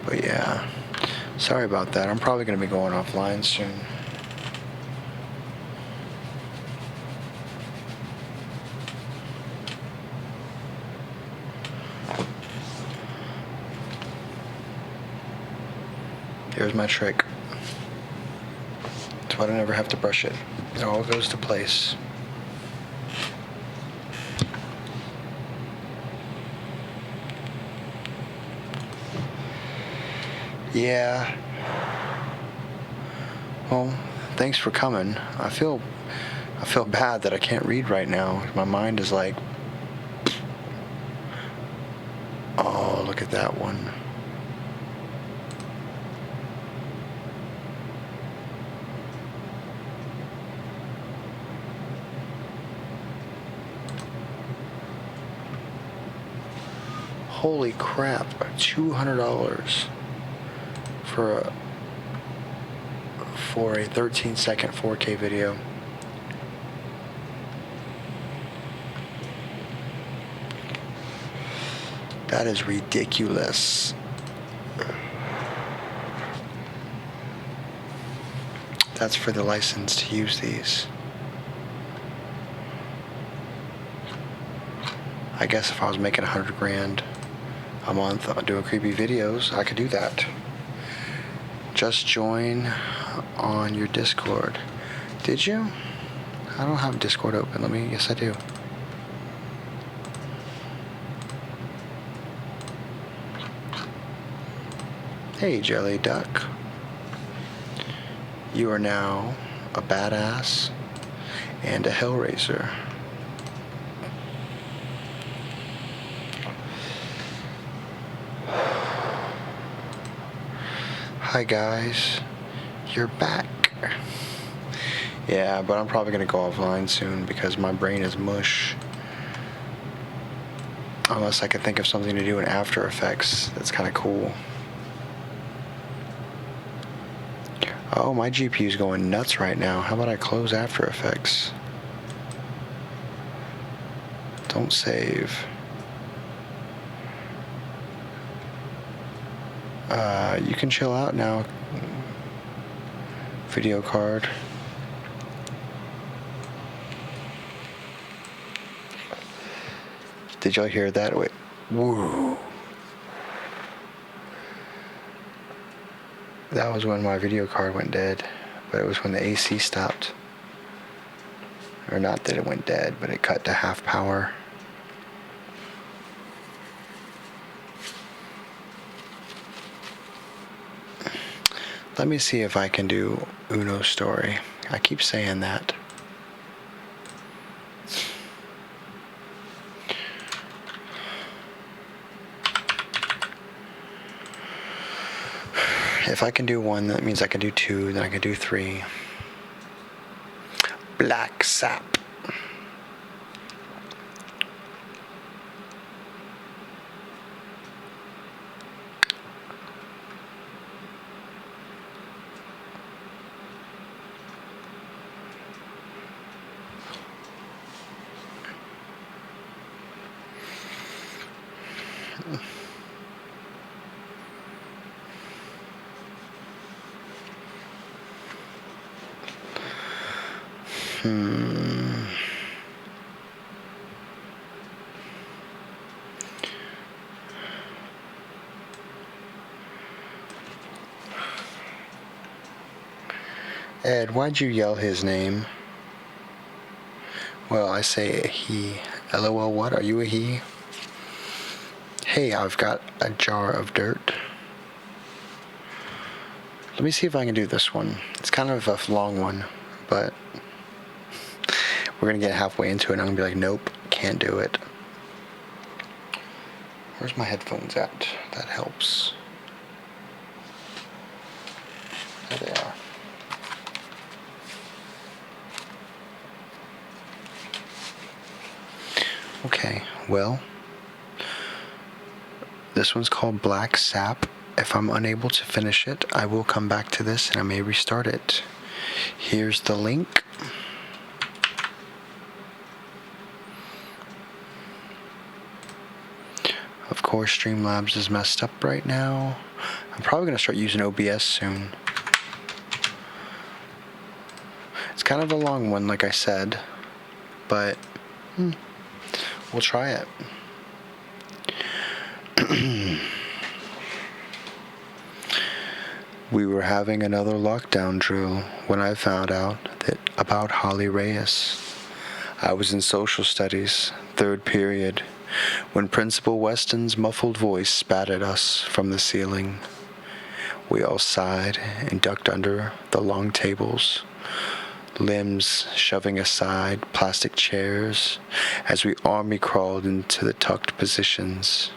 But yeah, sorry about that. I'm probably going to be going offline soon. Here's my trick. That's why I never have to brush it. It all goes to place. Yeah. Well, thanks for coming. I feel bad that I can't read right now. My mind is like, oh, look at that one. Holy crap, $200 for a 13-second 4K video. That is ridiculous. That's for the license to use these. I guess if I was making $100,000 a month doing creepy videos, I could do that. Just join on your Discord. Did you? I don't have Discord open. Yes, I do. Hey, Jelly Duck. You are now a badass and a hellraiser. Hi guys, you're back. Yeah, but I'm probably gonna go offline soon because my brain is mush. Unless I could think of something to do in After Effects that's kind of cool. Oh, my GPU's going nuts right now. How about I close After Effects? Don't save. You can chill out now. Video card. Did y'all hear that? Wait. Woo. That was when my video card went dead, but it was when the AC stopped. Or not that it went dead, but it cut to half power. Let me see if I can do Uno story. I keep saying that. If I can do one, that means I can do two, then I can do three. Black sap. Ed, why'd you yell his name? Well, I say a he. LOL, what? Are you a he? Hey, I've got a jar of dirt. Let me see if I can do this one. It's kind of a long one, but we're going to get halfway into it and I'm going to be like, nope, can't do it. Where's my headphones at? That helps. There they are. Okay, well, this one's called Black Sap. If I'm unable to finish it, I will come back to this and I may restart it. Here's the link. Of course, Streamlabs is messed up right now. I'm probably going to start using OBS soon. It's kind of a long one, like I said, but we'll try it. We were having another lockdown drill when I found out about Holly Reyes. I was in social studies, third period, when Principal Weston's muffled voice spat at us from the ceiling. We all sighed and ducked under the long tables, limbs shoving aside plastic chairs as we army crawled into the tucked positions.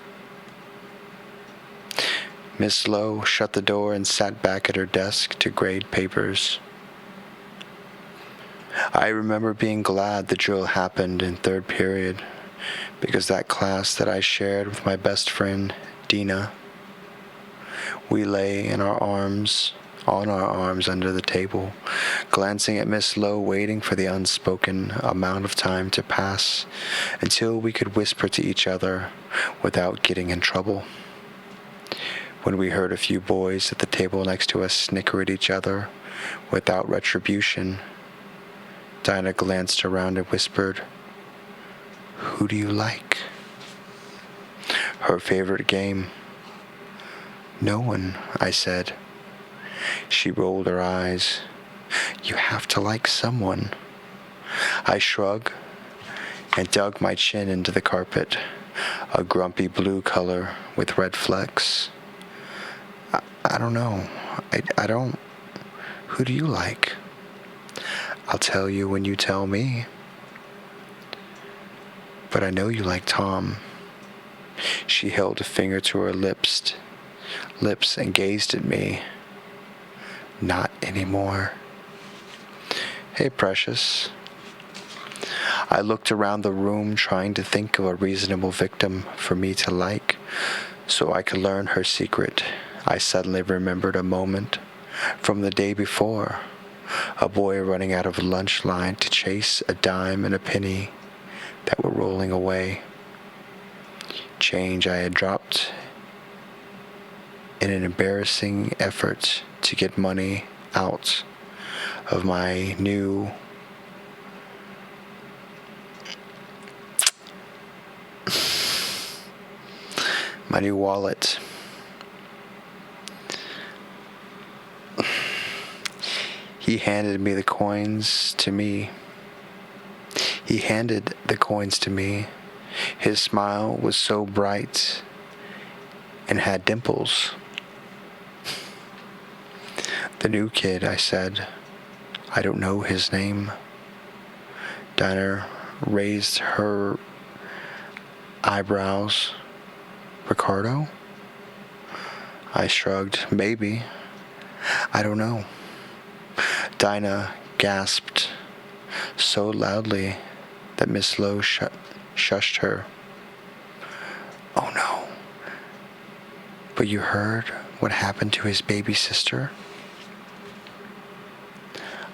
Miss Lowe shut the door and sat back at her desk to grade papers. I remember being glad the drill happened in third period, because that class that I shared with my best friend, Dina, we lay on our arms under the table, glancing at Miss Lowe, waiting for the unspoken amount of time to pass until we could whisper to each other without getting in trouble. When we heard a few boys at the table next to us snicker at each other without retribution, Dinah glanced around and whispered, "Who do you like?" Her favorite game. "No one," I said. She rolled her eyes. "You have to like someone." I shrugged and dug my chin into the carpet, a grumpy blue color with red flecks. I don't know. I don't. Who do you like? I'll tell you when you tell me. But I know you like Tom. She held a finger to her lips and gazed at me. Not anymore. Hey, Precious. I looked around the room trying to think of a reasonable victim for me to like so I could learn her secret. I suddenly remembered a moment from the day before, a boy running out of a lunch line to chase a dime and a penny that were rolling away. Change I had dropped in an embarrassing effort to get money out of my new wallet. He handed the coins to me. His smile was so bright and had dimples. "The new kid," I said. "I don't know his name." Dinah raised her eyebrows. "Ricardo?" I shrugged. "Maybe. I don't know." Dinah gasped so loudly that Miss Lowe shushed her. "Oh no. But you heard what happened to his baby sister?"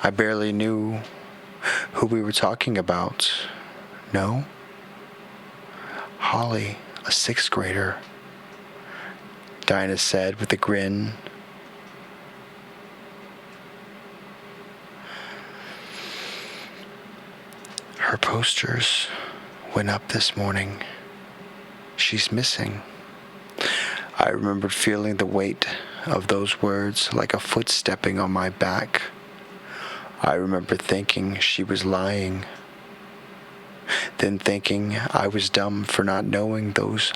I barely knew who we were talking about. "No?" "Holly, a sixth grader," Dinah said with a grin. "Her posters went up this morning. She's missing." I remembered feeling the weight of those words like a foot stepping on my back. I remember thinking she was lying, then thinking I was dumb for not knowing those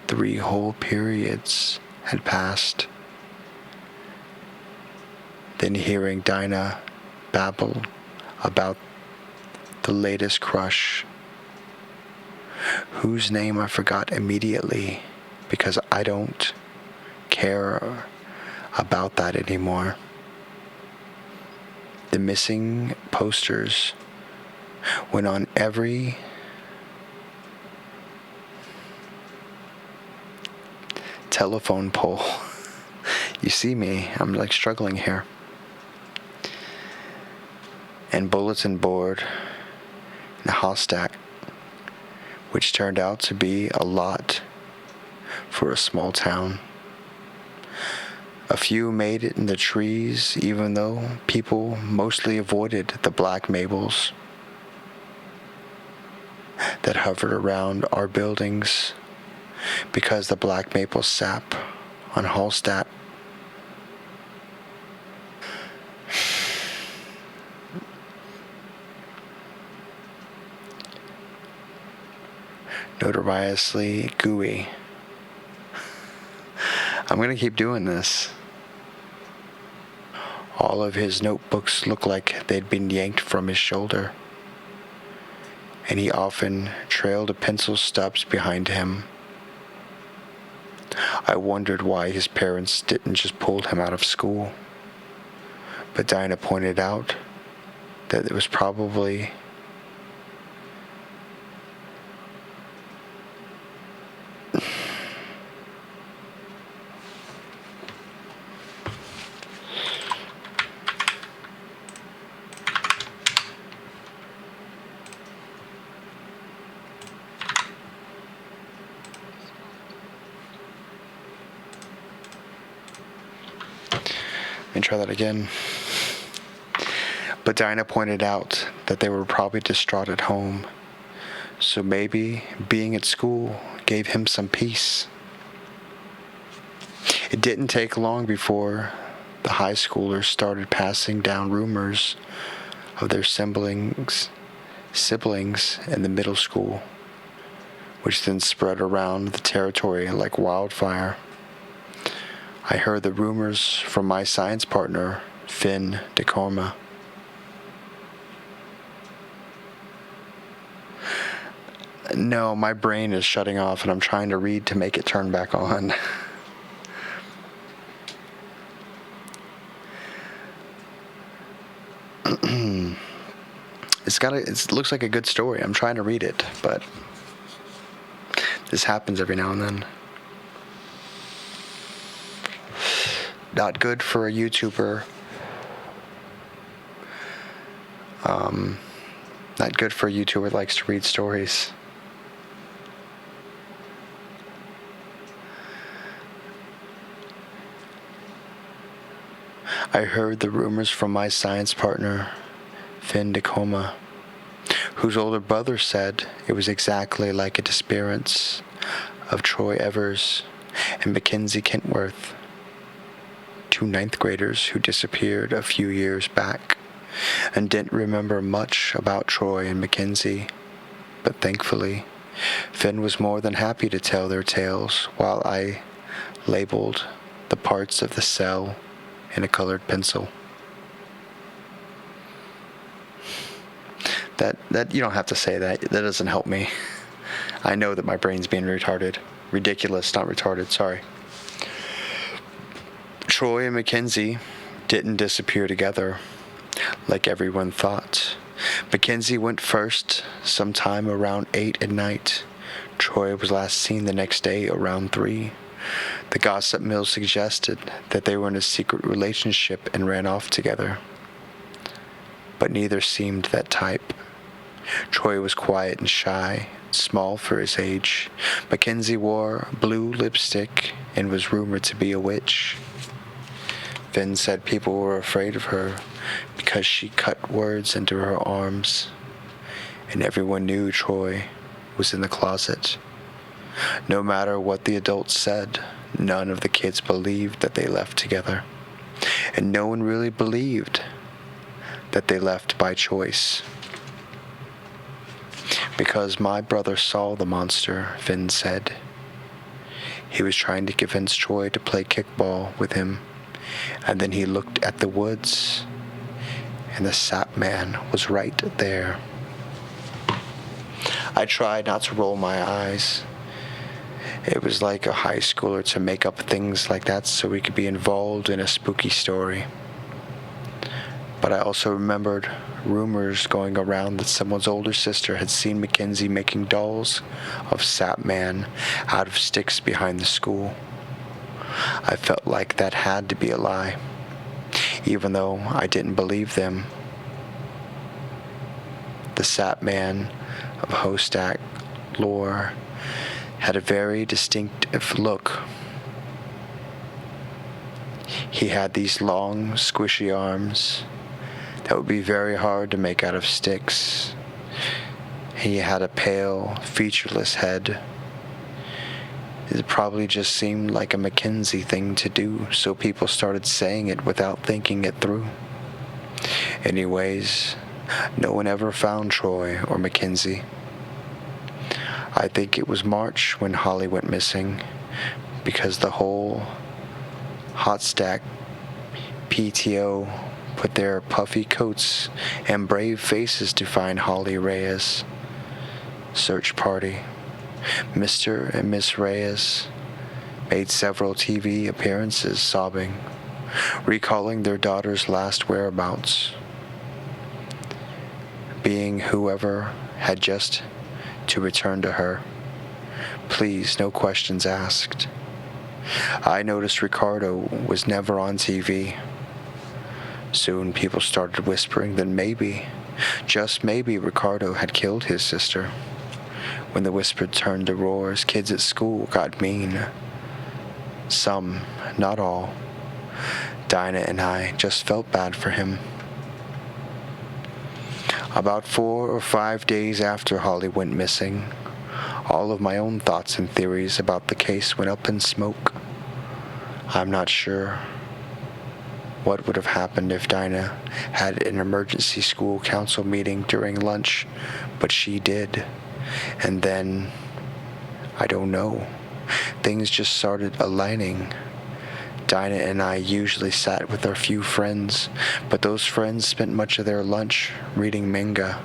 3 whole periods had passed. Then hearing Dinah babble about the latest crush, whose name I forgot immediately because I don't care about that anymore. The missing posters went on every telephone pole. You see me, I'm like struggling here. And bulletin board and a house stack, which turned out to be a lot for a small town. A few made it in the trees, even though people mostly avoided the black maples that hovered around our buildings because the black maple sap on Hallstatt notoriously gooey. I'm going to keep doing this. All of his notebooks looked like they'd been yanked from his shoulder, and he often trailed a pencil stubs behind him. I wondered why his parents didn't just pull him out of school, but Dinah pointed out that it was probably and try that again. But Dinah pointed out that they were probably distraught at home, so maybe being at school gave him some peace. It didn't take long before the high schoolers started passing down rumors of their siblings in the middle school, which then spread around the territory like wildfire. I heard the rumors from my science partner, Finn DeCorma. No, my brain is shutting off and I'm trying to read to make it turn back on. It looks like a good story. I'm trying to read it, but this happens every now and then. Not good for a YouTuber. Not good for a YouTuber that likes to read stories. I heard the rumors from my science partner, Finn DeComa, whose older brother said it was exactly like a disappearance of Troy Evers and Mackenzie Kentworth, two ninth graders who disappeared a few years back and didn't remember much about Troy and Mackenzie. But thankfully, Finn was more than happy to tell their tales while I labeled the parts of the cell in a colored pencil. That you don't have to say that. That doesn't help me. I know that my brain's being retarded. Ridiculous, not retarded, sorry. Troy and Mackenzie didn't disappear together like everyone thought. Mackenzie went first sometime around 8 at night. Troy was last seen the next day around 3. The gossip mill suggested that they were in a secret relationship and ran off together. But neither seemed that type. Troy was quiet and shy, small for his age. Mackenzie wore blue lipstick and was rumored to be a witch. Finn said people were afraid of her because she cut words into her arms, and everyone knew Troy was in the closet. No matter what the adults said, none of the kids believed that they left together, and no one really believed that they left by choice. Because my brother saw the monster, Finn said. He was trying to convince Troy to play kickball with him And then he looked at the woods, and the sap man was right there. I tried not to roll my eyes. It was like a high schooler to make up things like that so we could be involved in a spooky story. But I also remembered rumors going around that someone's older sister had seen Mackenzie making dolls of Sap Man out of sticks behind the school. I felt like that had to be a lie, even though I didn't believe them. The Sap Man of Hostak lore had a very distinctive look. He had these long, squishy arms that would be very hard to make out of sticks. He had a pale, featureless head. It probably just seemed like a Mackenzie thing to do, so people started saying it without thinking it through. Anyways, no one ever found Troy or Mackenzie. I think it was March when Holly went missing, because the whole Hot Stack PTO put their puffy coats and brave faces to find Holly Reyes. Search party. Mr. and Miss Reyes made several TV appearances sobbing, recalling their daughter's last whereabouts, being whoever had just to return to her. Please, no questions asked. I noticed Ricardo was never on TV. Soon people started whispering that maybe, just maybe, Ricardo had killed his sister. When the whisper turned to roars, kids at school got mean. Some, not all. Dinah and I just felt bad for him. About 4 or 5 days after Holly went missing, all of my own thoughts and theories about the case went up in smoke. I'm not sure what would have happened if Dinah had an emergency school council meeting during lunch, but she did. And then, I don't know, things just started aligning. Dinah and I usually sat with our few friends, but those friends spent much of their lunch reading manga,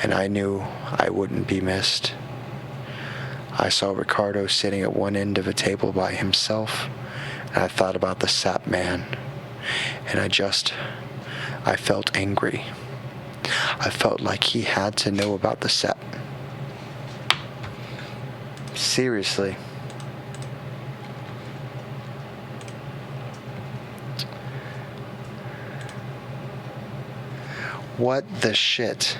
and I knew I wouldn't be missed. I saw Ricardo sitting at one end of a table by himself, and I thought about the sap man, and I felt angry. I felt like he had to know about the sap. Seriously. What the shit?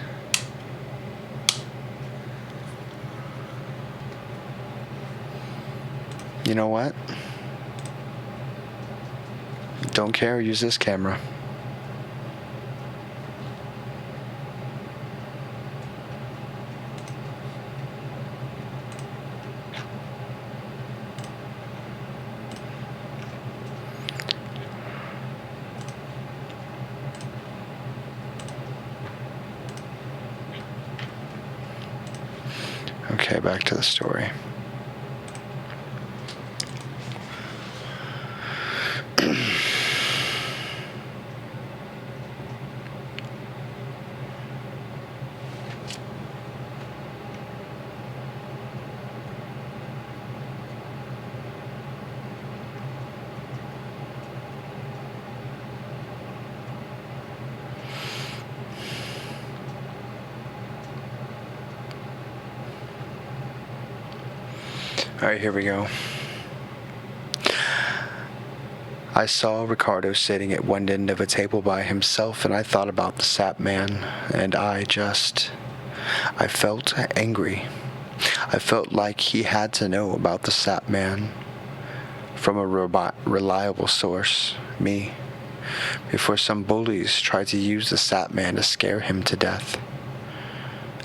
You know what? Don't care, use this camera. Okay, back to the story. Alright, here we go. I saw Ricardo sitting at one end of a table by himself, and I thought about the sap man, and I felt angry. I felt like he had to know about the sap man from a reliable source, me, before some bullies tried to use the sap man to scare him to death.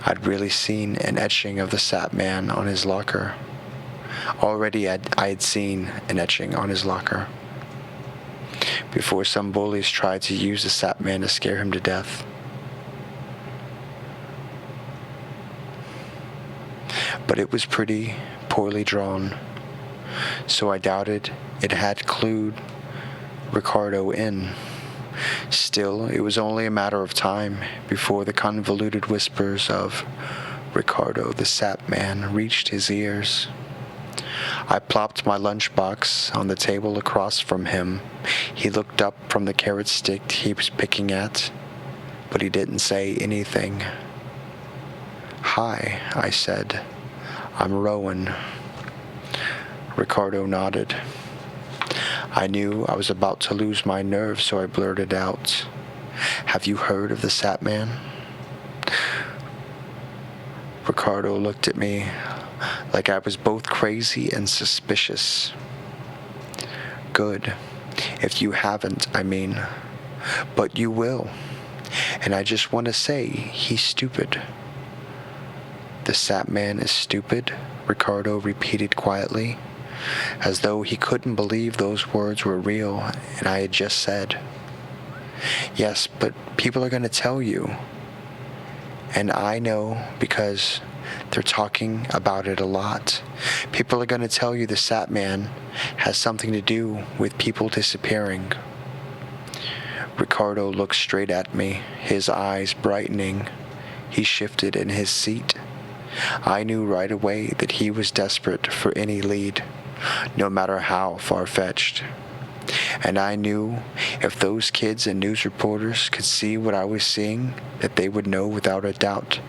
I'd really seen an etching of the sap man on his locker. Already I had seen an etching on his locker before some bullies tried to use the sap man to scare him to death. But it was pretty poorly drawn. so I doubted it had clued Ricardo in. Still, it was only a matter of time before the convoluted whispers of Ricardo the Sap Man reached his ears. I plopped my lunchbox on the table across from him. He looked up from the carrot stick he was picking at, but he didn't say anything. "Hi," I said. "I'm Rowan." Ricardo nodded. I knew I was about to lose my nerve, so I blurted out, "Have you heard of the Sap Man?" Ricardo looked at me like I was both crazy and suspicious. "Good. If you haven't, I mean. But you will. And I just want to say, he's stupid." "The Sap Man is stupid?" Ricardo repeated quietly, as though he couldn't believe those words were real and I had just said. "Yes, but people are going to tell you. And I know because they're talking about it a lot. People are going to tell you the Sap Man has something to do with people disappearing." Ricardo looked straight at me, his eyes brightening. He shifted in his seat. I knew right away that he was desperate for any lead, no matter how far-fetched. And I knew if those kids and news reporters could see what I was seeing, that they would know without a doubt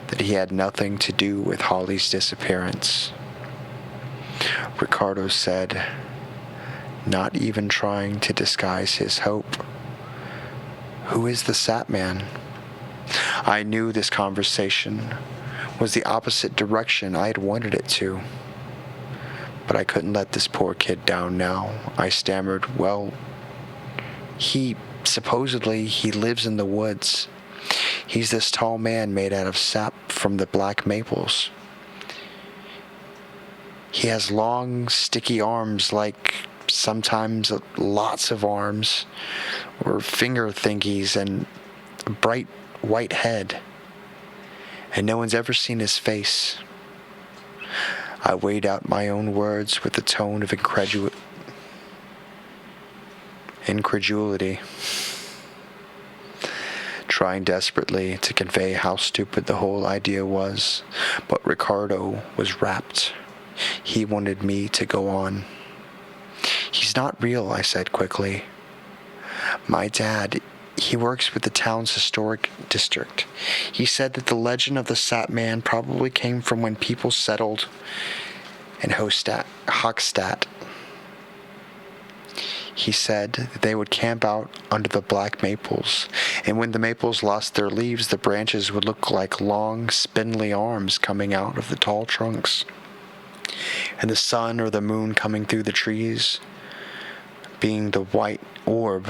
that he had nothing to do with Holly's disappearance. Ricardo said, not even trying to disguise his hope, "Who is the Sap Man?" I knew this conversation was the opposite direction I had wanted it to. But I couldn't let this poor kid down now. I stammered, "Well, supposedly he lives in the woods. He's this tall man made out of sap from the black maples. He has long, sticky arms, like sometimes lots of arms, or finger thingies, and a bright white head. And no one's ever seen his face." I weighed out my own words with a tone of incredulity, trying desperately to convey how stupid the whole idea was. But Ricardo was rapt. He wanted me to go on. "He's not real," I said quickly. "My dad, he works with the town's historic district. He said that the legend of the Sap Man probably came from when people settled in Hochstadt. He said that they would camp out under the black maples, and when the maples lost their leaves, the branches would look like long, spindly arms coming out of the tall trunks, and the sun or the moon coming through the trees being the white orb,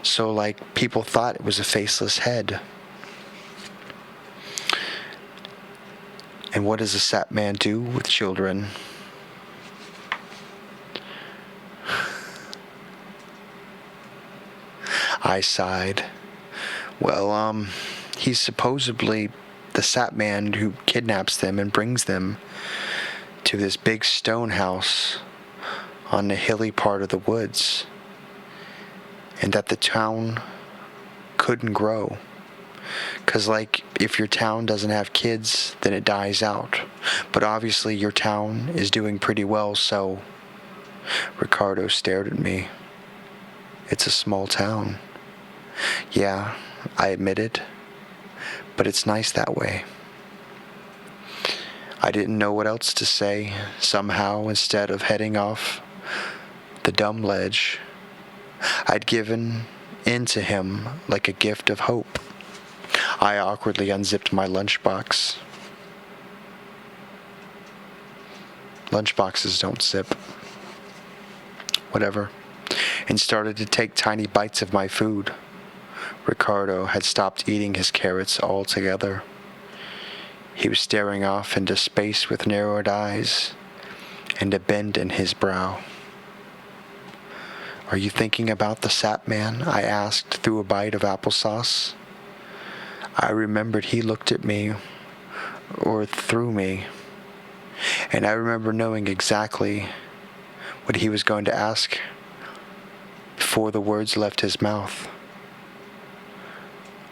so like people thought it was a faceless head." "And what does the Sap Man do with children?" I sighed. "Well, he's supposedly the Sap Man who kidnaps them and brings them to this big stone house on the hilly part of the woods, and that the town couldn't grow. 'Cause like, if your town doesn't have kids, then it dies out. But obviously your town is doing pretty well, so..." Ricardo stared at me. "It's a small town." "Yeah," I admitted, "but it's nice that way." I didn't know what else to say. Somehow, instead of heading off the dumb ledge, I'd given in to him like a gift of hope. I awkwardly unzipped my lunchbox. Lunchboxes don't zip. Whatever. And started to take tiny bites of my food. Ricardo had stopped eating his carrots altogether. He was staring off into space with narrowed eyes and a bend in his brow. "Are you thinking about the Sap Man?" I asked through a bite of applesauce. I remembered he looked at me, or through me, and I remember knowing exactly what he was going to ask before the words left his mouth.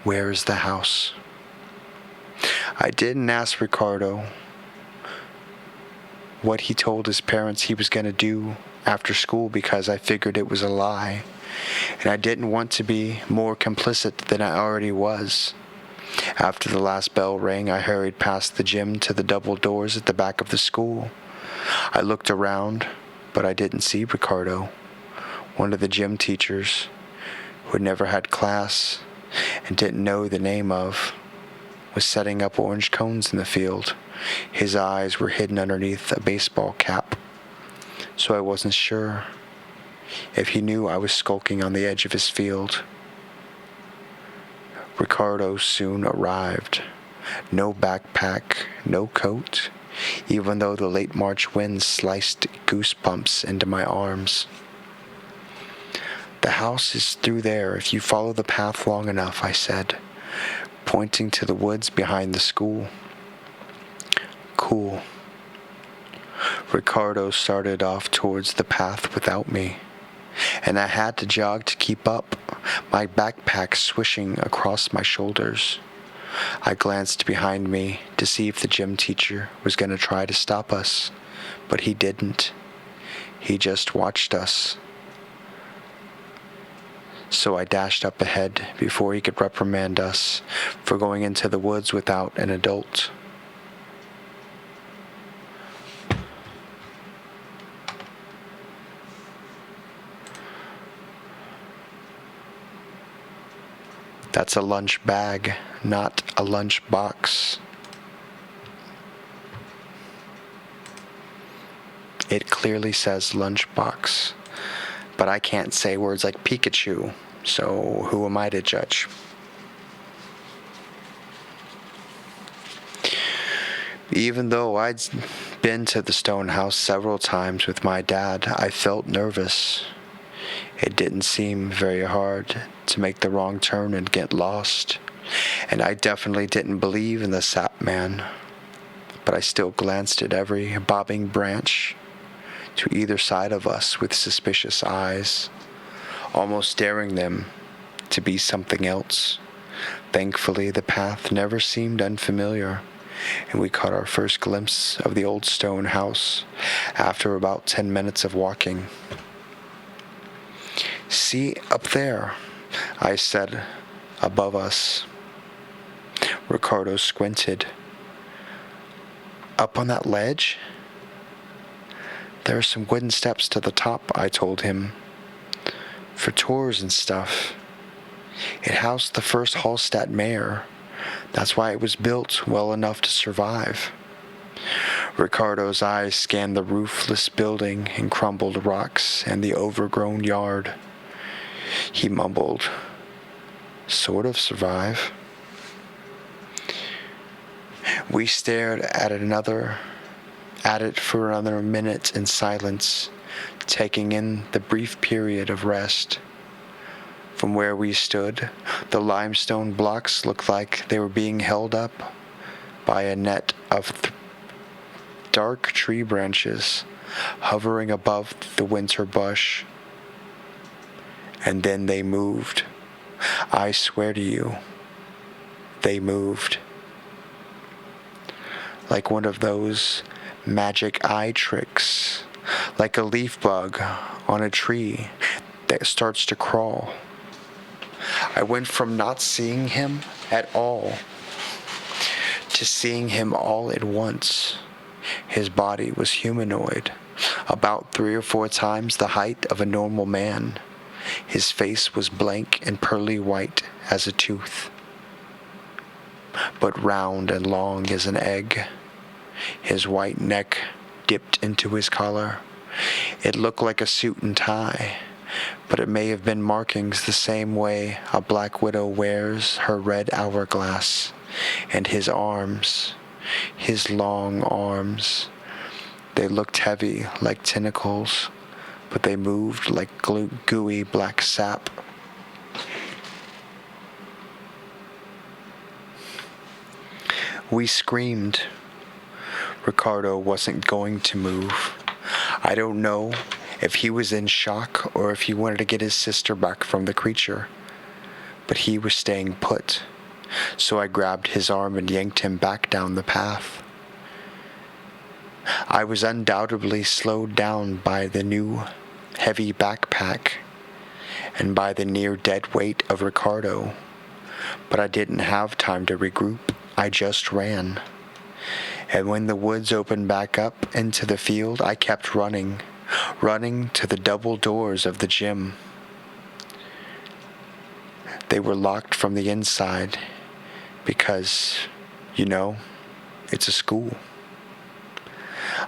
Where is the house? I didn't ask Ricardo what he told his parents he was going to do after school because I figured it was a lie, and I didn't want to be more complicit than I already was. After the last bell rang, I hurried past the gym to the double doors at the back of the school. I looked around, but I didn't see Ricardo. One of the gym teachers, who had never had class and didn't know the name of, was setting up orange cones in the field. His eyes were hidden underneath a baseball cap, so I wasn't sure if he knew I was skulking on the edge of his field. Ricardo soon arrived. No backpack, no coat, even though the late March wind sliced goosebumps into my arms. The house is through there if you follow the path long enough, I said, pointing to the woods behind the school. Cool. Ricardo started off towards the path without me, and I had to jog to keep up, my backpack swishing across my shoulders. I glanced behind me to see if the gym teacher was going to try to stop us, but he didn't. He just watched us. So I dashed up ahead before he could reprimand us for going into the woods without an adult. That's a lunch bag, not a lunch box. It clearly says lunchbox, but I can't say words like Pikachu, so who am I to judge? Even though I'd been to the stone house several times with my dad, I felt nervous. It didn't seem very hard to make the wrong turn and get lost, and I definitely didn't believe in the sap man, but I still glanced at every bobbing branch to either side of us with suspicious eyes, almost daring them to be something else. Thankfully, the path never seemed unfamiliar, and we caught our first glimpse of the old stone house after about 10 minutes of walking. See up there, I said, above us. Ricardo squinted. Up on that ledge? There are some wooden steps to the top, I told him, for tours and stuff. It housed the first Hallstatt mayor. That's why it was built well enough to survive. Ricardo's eyes scanned the roofless building and crumbled rocks and the overgrown yard. He mumbled, sort of survive. We stared at it for another minute in silence, taking in the brief period of rest. From where we stood, the limestone blocks looked like they were being held up by a net of dark tree branches hovering above the winter bush. And then they moved. I swear to you, they moved. Like one of those magic eye tricks, like a leaf bug on a tree that starts to crawl. I went from not seeing him at all to seeing him all at once. His body was humanoid, about 3 or 4 times the height of a normal man. His face was blank and pearly white as a tooth, but round and long as an egg. His white neck dipped into his collar. It looked like a suit and tie, but it may have been markings the same way a black widow wears her red hourglass. And his arms, his long arms, they looked heavy like tentacles, but they moved like gooey black sap. We screamed. Ricardo wasn't going to move. I don't know if he was in shock or if he wanted to get his sister back from the creature. But he was staying put, so I grabbed his arm and yanked him back down the path. I was undoubtedly slowed down by the new heavy backpack and by the near dead weight of Ricardo, but I didn't have time to regroup. I just ran. And when the woods opened back up into the field, I kept running to the double doors of the gym. They were locked from the inside because, it's a school.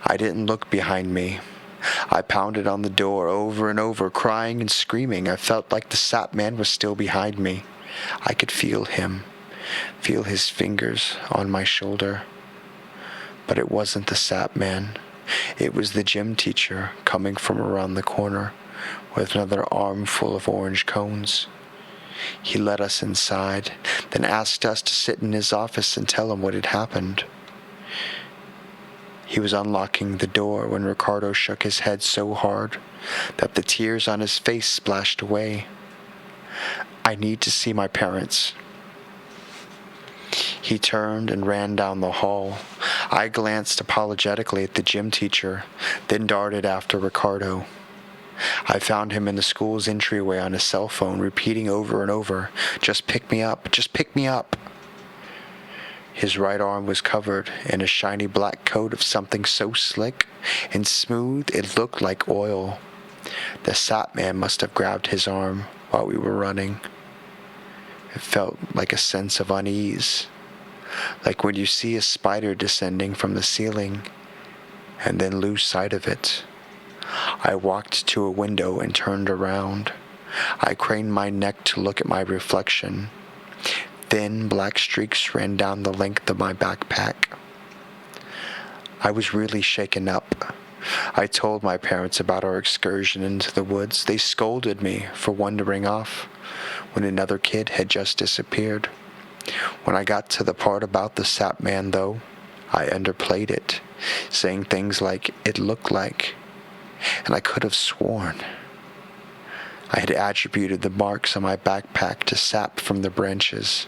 I didn't look behind me. I pounded on the door over and over, crying and screaming. I felt like the sap man was still behind me. I could feel him, feel his fingers on my shoulder. But it wasn't the sap man. It was the gym teacher coming from around the corner with another arm full of orange cones. He led us inside, then asked us to sit in his office and tell him what had happened. He was unlocking the door when Ricardo shook his head so hard that the tears on his face splashed away. "I need to see my parents." He turned and ran down the hall. I glanced apologetically at the gym teacher, then darted after Ricardo. I found him in the school's entryway on his cell phone, repeating over and over, "Just pick me up, just pick me up." His right arm was covered in a shiny black coat of something so slick and smooth it looked like oil. The sap man must have grabbed his arm while we were running. It felt like a sense of unease, like when you see a spider descending from the ceiling and then lose sight of it. I walked to a window and turned around. I craned my neck to look at my reflection. Thin black streaks ran down the length of my backpack. I was really shaken up. I told my parents about our excursion into the woods. They scolded me for wandering off when another kid had just disappeared. When I got to the part about the sap man, though, I underplayed it, saying things like, "It looked like," and I could have sworn I had attributed the marks on my backpack to sap from the branches.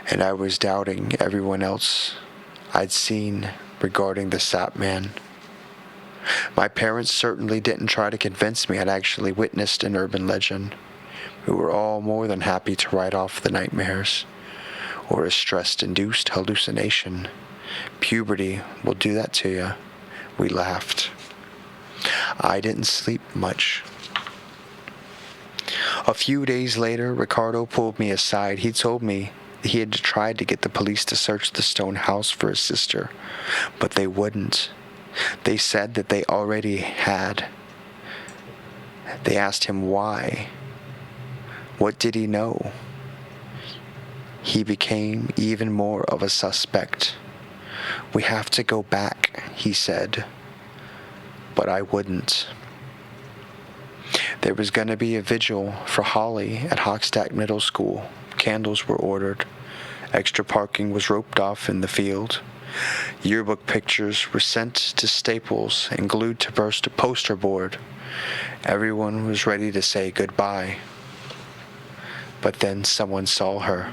And I was doubting everyone else I'd seen regarding the sap man. My parents certainly didn't try to convince me I'd actually witnessed an urban legend. We were all more than happy to write off the nightmares, or a stress-induced hallucination. Puberty will do that to you. We laughed. I didn't sleep much. A few days later, Ricardo pulled me aside. He told me he had tried to get the police to search the stone house for his sister, but they wouldn't. They said that they already had. They asked him why. What did he know? He became even more of a suspect. "We have to go back," he said. But I wouldn't. There was going to be a vigil for Holly at Hochstadt Middle School. Candles were ordered. Extra parking was roped off in the field. Yearbook pictures were sent to Staples and glued to poster board. Everyone was ready to say goodbye. But then someone saw her.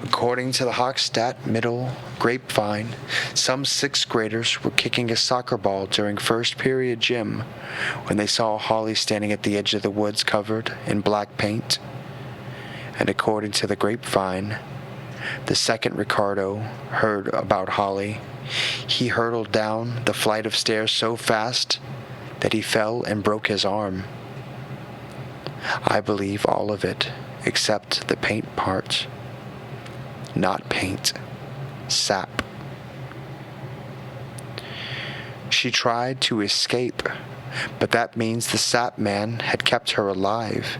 According to the Hochstadt Middle grapevine, some sixth graders were kicking a soccer ball during first period gym when they saw Holly standing at the edge of the woods covered in black paint. And according to the grapevine, the second Ricardo heard about Holly, he hurtled down the flight of stairs so fast that he fell and broke his arm. I believe all of it, except the paint part. Not paint, sap. She tried to escape, but that means the sap man had kept her alive.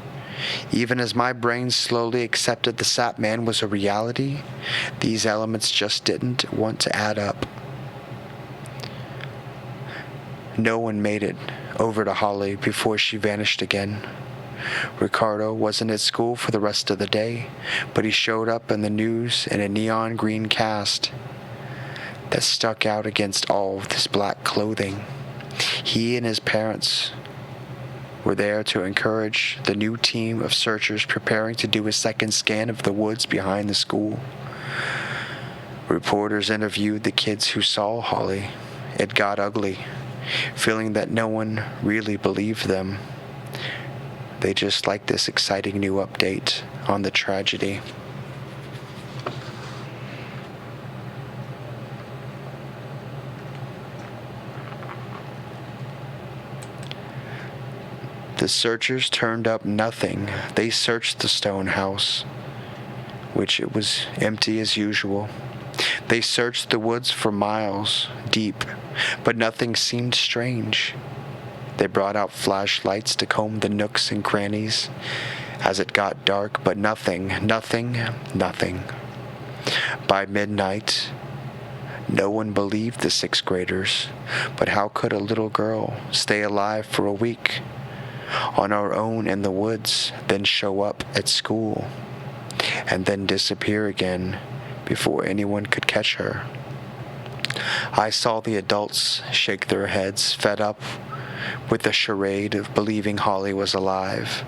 Even as my brain slowly accepted the sap man was a reality, these elements just didn't want to add up. No one made it over to Holly before she vanished again. Ricardo wasn't at school for the rest of the day, but he showed up in the news in a neon green cast. that stuck out against all of this black clothing. He and his parents were there to encourage the new team of searchers preparing to do a second scan of the woods behind the school. Reporters interviewed the kids who saw Holly. It got ugly, feeling that no one really believed them. They just liked this exciting new update on the tragedy. The searchers turned up nothing. They searched the stone house, which it was empty as usual. They searched the woods for miles deep, but nothing seemed strange. They brought out flashlights to comb the nooks and crannies as it got dark, but nothing. By midnight, no one believed the sixth graders, but how could a little girl stay alive for a week on our own in the woods, then show up at school, and then disappear again before anyone could catch her? I saw the adults shake their heads, fed up with the charade of believing Holly was alive.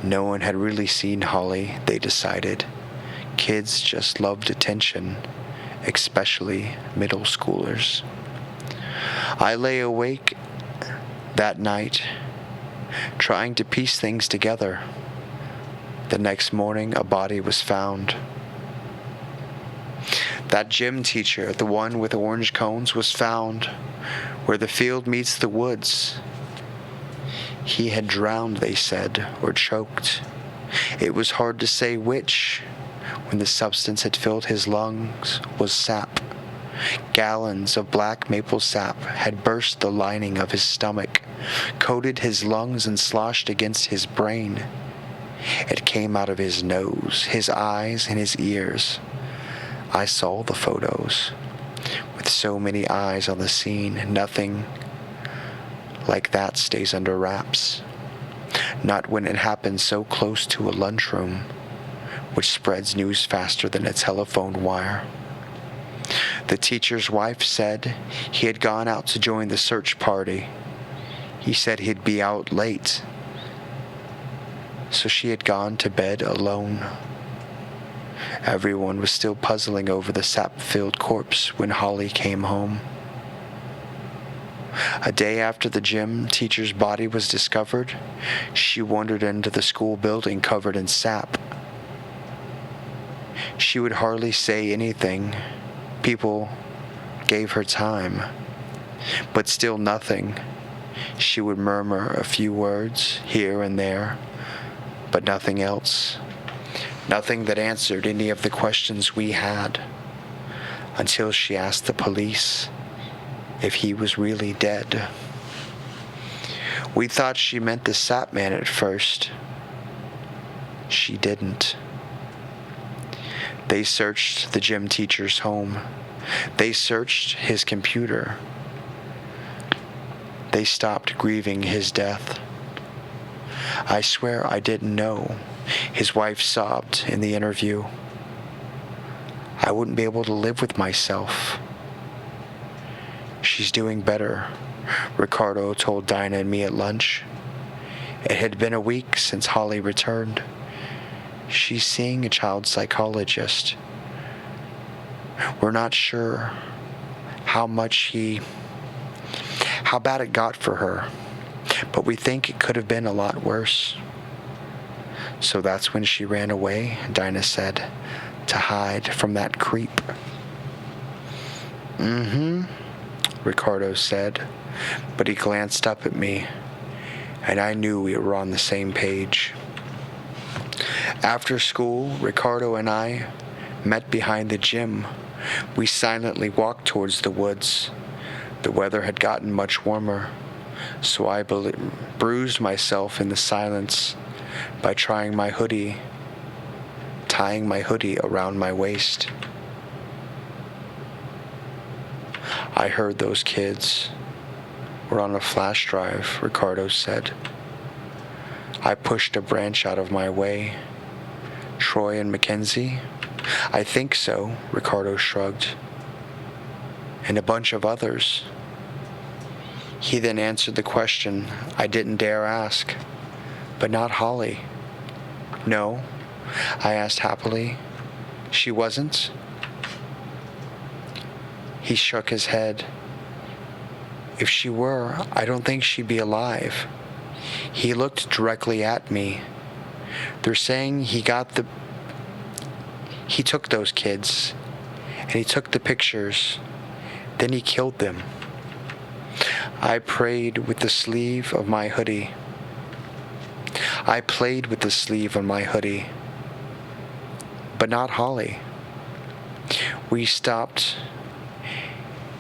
No one had really seen Holly, they decided. Kids just loved attention, especially middle schoolers. I lay awake that night, trying to piece things together. The next morning, a body was found. That gym teacher, the one with orange cones, was found where the field meets the woods. He had drowned, they said, or choked. It was hard to say which, when the substance had filled his lungs was sap. Gallons of black maple sap had burst the lining of his stomach, coated his lungs, and sloshed against his brain. It came out of his nose, his eyes, and his ears. I saw the photos. With so many eyes on the scene, nothing like that stays under wraps. Not when it happens so close to a lunchroom, which spreads news faster than a telephone wire. The teacher's wife said he had gone out to join the search party. He said he'd be out late, so she had gone to bed alone. Everyone was still puzzling over the sap-filled corpse when Holly came home. A day after the gym teacher's body was discovered, she wandered into the school building covered in sap. She would hardly say anything. People gave her time, but still nothing. She would murmur a few words here and there, but nothing else. Nothing that answered any of the questions we had, until she asked the police if he was really dead. We thought she meant the sap man at first. She didn't. They searched the gym teacher's home. They searched his computer. They stopped grieving his death. I swear I didn't know, his wife sobbed in the interview. I wouldn't be able to live with myself. She's doing better, Ricardo told Dinah and me at lunch. It had been a week since Holly returned. She's seeing a child psychologist. We're not sure how bad it got for her, but we think it could have been a lot worse. So that's when she ran away, Dinah said, to hide from that creep. Ricardo said, but he glanced up at me, and I knew we were on the same page. After school, Ricardo and I met behind the gym. We silently walked towards the woods. The weather had gotten much warmer, so I bruised myself in the silence by tying my hoodie around my waist. I heard those kids were on a flash drive, Ricardo said. I pushed a branch out of my way. Troy and Mackenzie? I think so, Ricardo shrugged. and a bunch of others. He then answered the question I didn't dare ask. But not Holly. No, I asked happily. She wasn't? He shook his head. If she were, I don't think she'd be alive. He looked directly at me. They're saying he took those kids, and he took the pictures, then he killed them. I prayed with the sleeve of my hoodie. I played with the sleeve on my hoodie. But not Holly. We stopped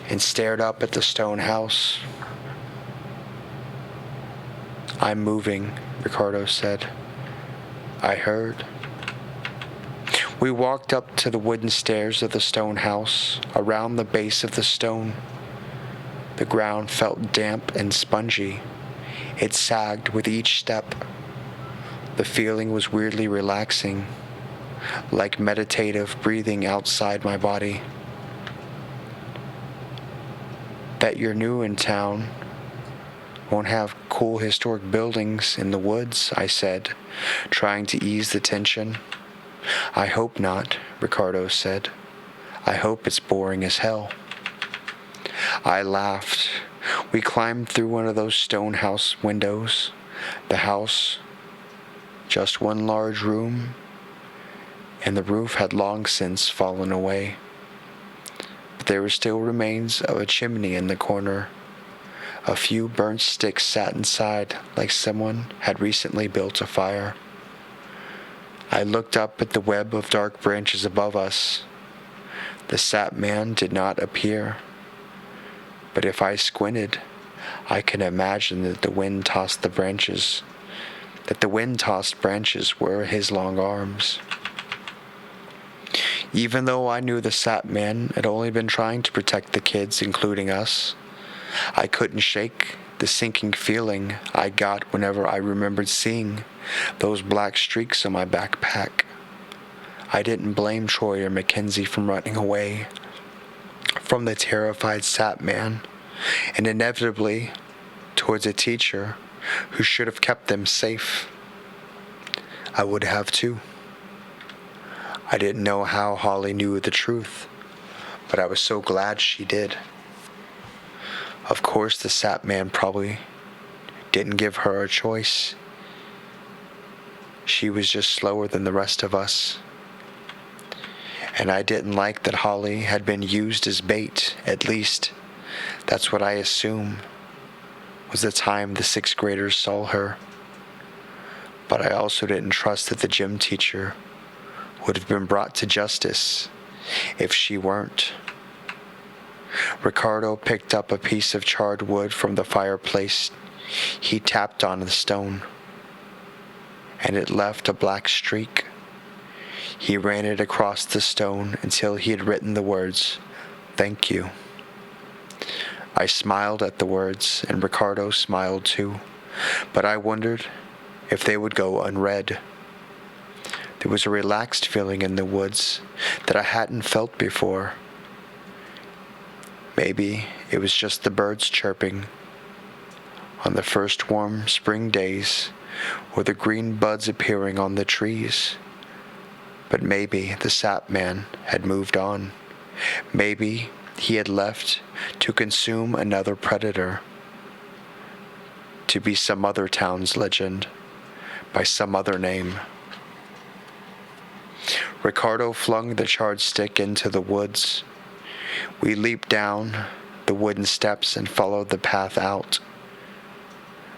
and stared up at the stone house. I'm moving, Ricardo said. I heard. We walked up to the wooden stairs of the stone house, around the base of the stone. The ground felt damp and spongy. It sagged with each step. The feeling was weirdly relaxing, like meditative breathing outside my body. Bet you're new in town. Won't have cool historic buildings in the woods, I said, trying to ease the tension. I hope not, Ricardo said. I hope it's boring as hell. I laughed. We climbed through one of those stone house windows. The house, just one large room, and the roof had long since fallen away. But there were still remains of a chimney in the corner. A few burnt sticks sat inside like someone had recently built a fire. I looked up at the web of dark branches above us. The sap man did not appear. But if I squinted, I could imagine that the wind-tossed branches were his long arms. Even though I knew the sap man had only been trying to protect the kids, including us, I couldn't shake the sinking feeling I got whenever I remembered seeing those black streaks on my backpack. I didn't blame Troy or Mackenzie from running away from the terrified sap man, and inevitably towards a teacher who should have kept them safe. I would have too. I didn't know how Holly knew the truth, but I was so glad she did. Of course, the sap man probably didn't give her a choice. She was just slower than the rest of us. And I didn't like that Holly had been used as bait. At least, that's what I assume was the time the sixth graders saw her. But I also didn't trust that the gym teacher would have been brought to justice if she weren't. Ricardo picked up a piece of charred wood from the fireplace. He tapped on the stone, and it left a black streak. He ran it across the stone until he had written the words, "Thank you." I smiled at the words, and Ricardo smiled too, but I wondered if they would go unread. There was a relaxed feeling in the woods that I hadn't felt before. Maybe it was just the birds chirping on the first warm spring days, or the green buds appearing on the trees. But maybe the sap man had moved on. Maybe he had left to consume another predator, to be some other town's legend, by some other name. Ricardo flung the charred stick into the woods. We leaped down the wooden steps and followed the path out.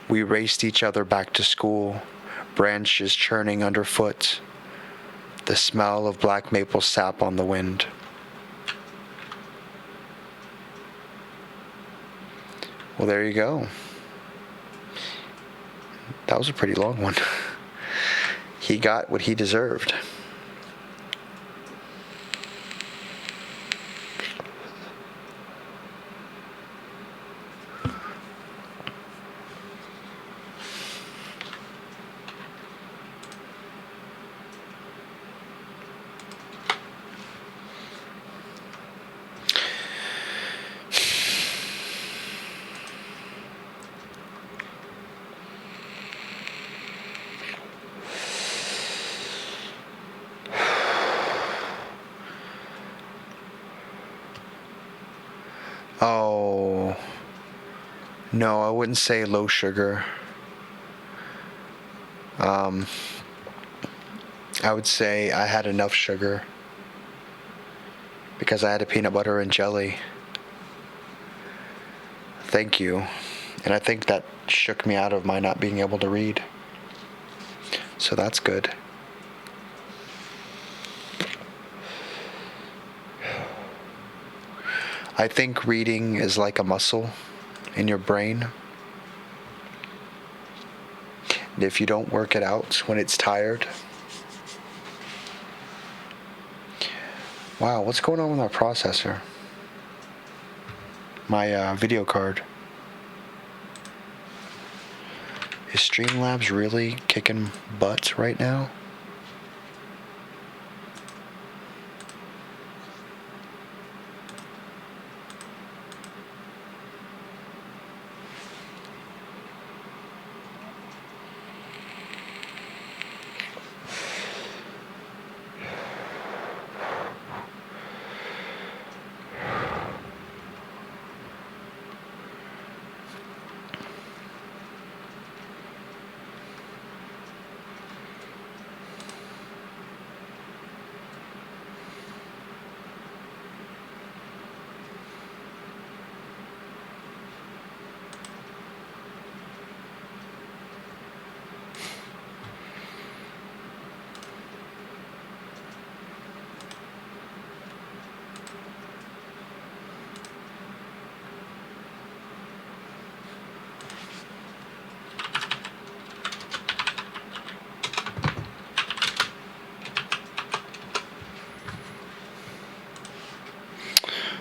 We raced each other back to school, branches churning underfoot, the smell of black maple sap on the wind. Well, there you go. That was a pretty long one. He got what he deserved. Oh, no, I wouldn't say low sugar. I would say I had enough sugar because I had a peanut butter and jelly. Thank you. And I think that shook me out of my not being able to read. So that's good. I think reading is like a muscle in your brain. And if you don't work it out when it's tired. Wow, what's going on with my processor? My video card. Is Streamlabs really kicking butt right now?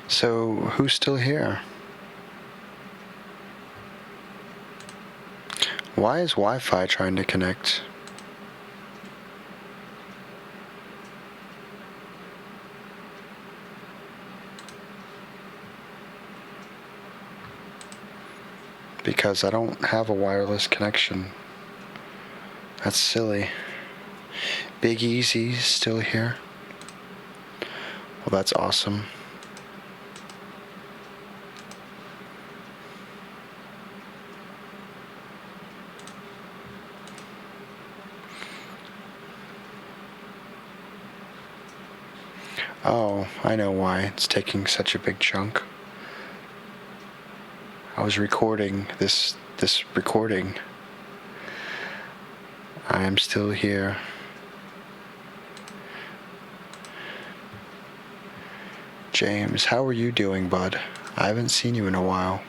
So, who's still here? Why is Wi-Fi trying to connect? Because I don't have a wireless connection. That's silly. Big Easy's still here. Well, that's awesome. Oh, I know why it's taking such a big chunk. I was recording this recording. I am still here. James, how are you doing, bud? I haven't seen you in a while.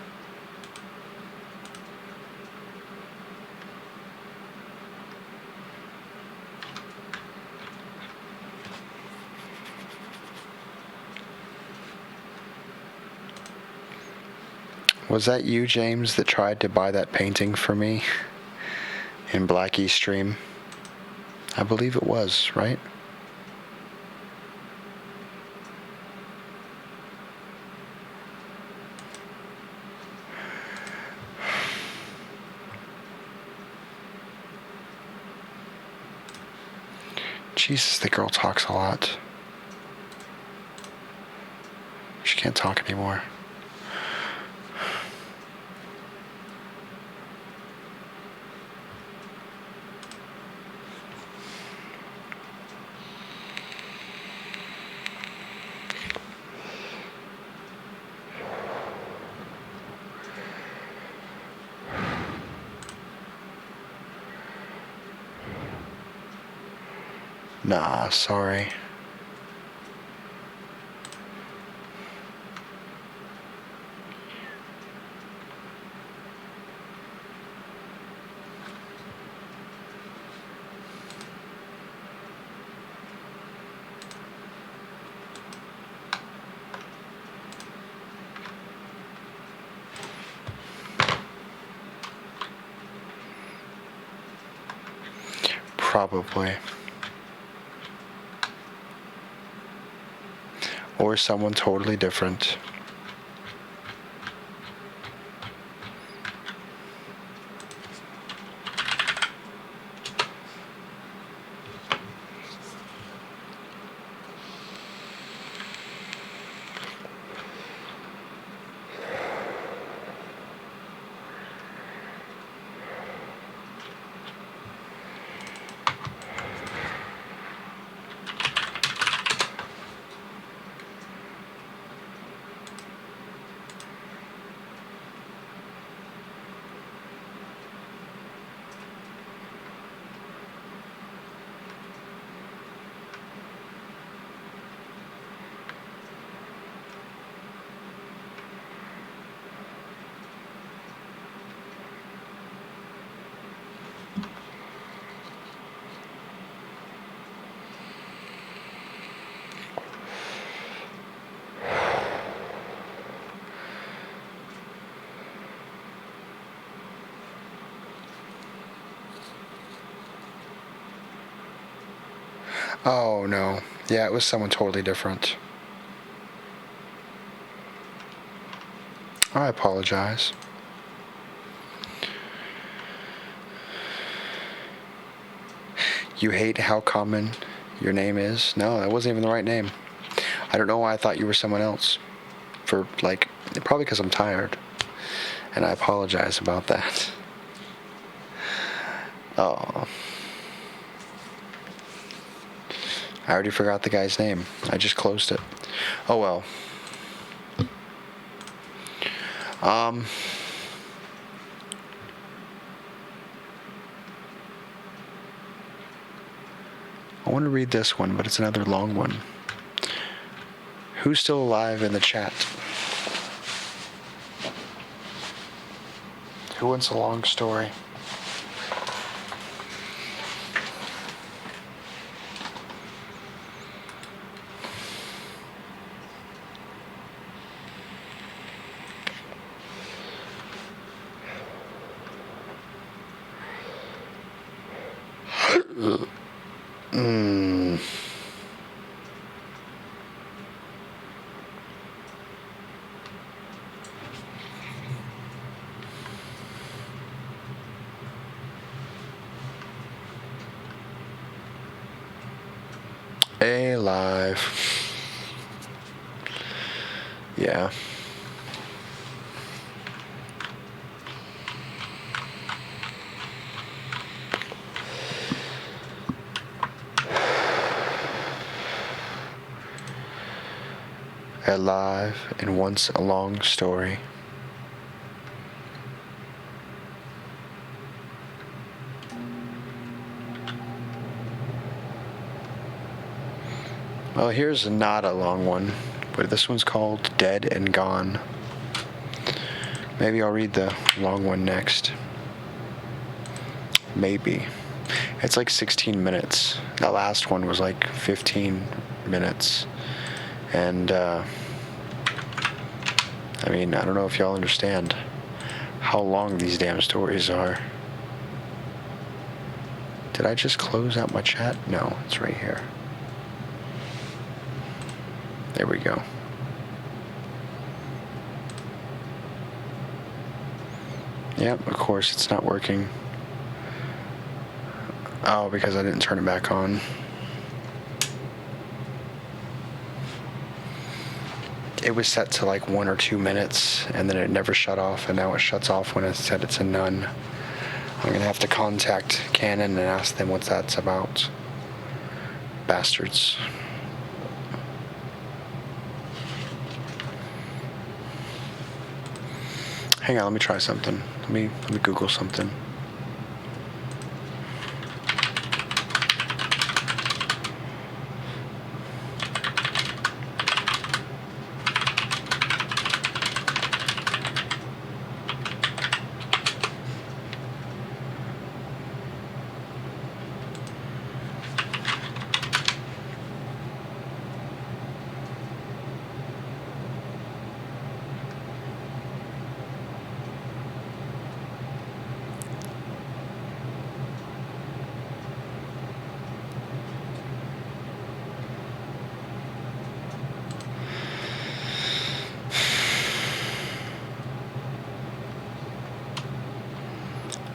Was that you, James, that tried to buy that painting for me in Blackie's stream? I believe it was, right? Jesus, the girl talks a lot. She can't talk anymore. Nah, sorry. Probably. Or someone totally different. Oh, no. Yeah, it was someone totally different. I apologize. You hate how common your name is? No, that wasn't even the right name. I don't know why I thought you were someone else. Probably because I'm tired. And I apologize about that. Oh. I already forgot the guy's name. I just closed it. Oh well. I want to read this one, but it's another long one. Who's still alive in the chat? Who wants a long story? Alive. Yeah. Alive and once a long story. Well, here's not a long one, but this one's called Dead and Gone. Maybe I'll read the long one next. Maybe. It's like 16 minutes. That last one was like 15 minutes. And, I don't know if y'all understand how long these damn stories are. Did I just close out my chat? No, it's right here. There we go. Yep, of course it's not working. Oh, because I didn't turn it back on. It was set to like 1 or 2 minutes, and then it never shut off, and now it shuts off when it's set to none. I'm gonna have to contact Canon and ask them what that's about. Bastards. Hang on, let me try something. Let me Google something.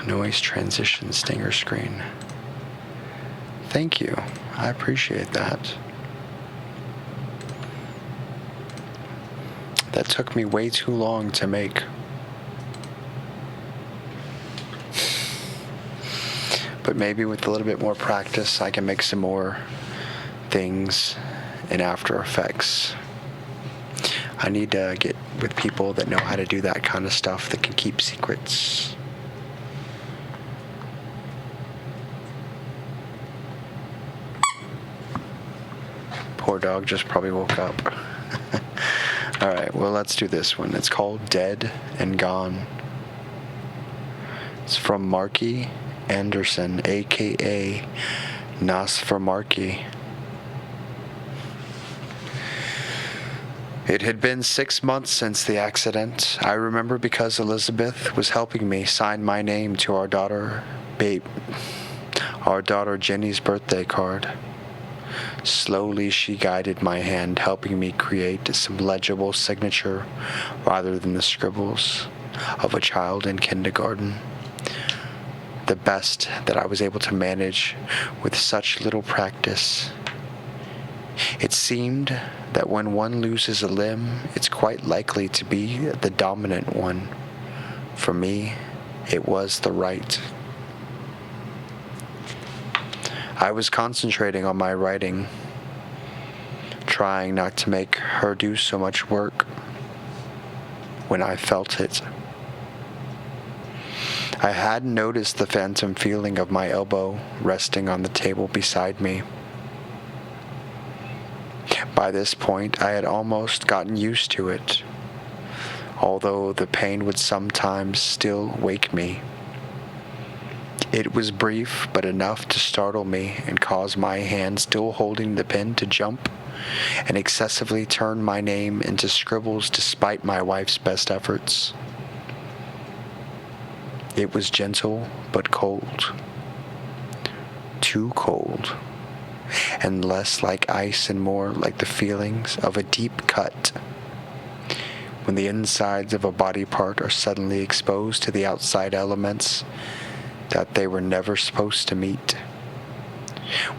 Noise transition stinger screen. Thank you. I appreciate that. That took me way too long to make. But maybe with a little bit more practice, I can make some more things in After Effects. I need to get with people that know how to do that kind of stuff, that can keep secrets. Poor dog just probably woke up. Alright, well, let's do this one. It's called Dead and Gone. It's from Marky Anderson, aka Nosfermarky. It had been 6 months since the accident. I remember because Elizabeth was helping me sign my name to our daughter Jenny's birthday card. Slowly she guided my hand, helping me create some legible signature rather than the scribbles of a child in kindergarten. The best that I was able to manage with such little practice. It seemed that when one loses a limb, it's quite likely to be the dominant one. For me, it was the right. I was concentrating on my writing, trying not to make her do so much work when I felt it. I hadn't noticed the phantom feeling of my elbow resting on the table beside me. By this point, I had almost gotten used to it, although the pain would sometimes still wake me. It was brief, but enough to startle me and cause my hand still holding the pen to jump and excessively turn my name into scribbles despite my wife's best efforts. It was gentle but cold. Too cold. And less like ice and more like the feelings of a deep cut when the insides of a body part are suddenly exposed to the outside elements that they were never supposed to meet.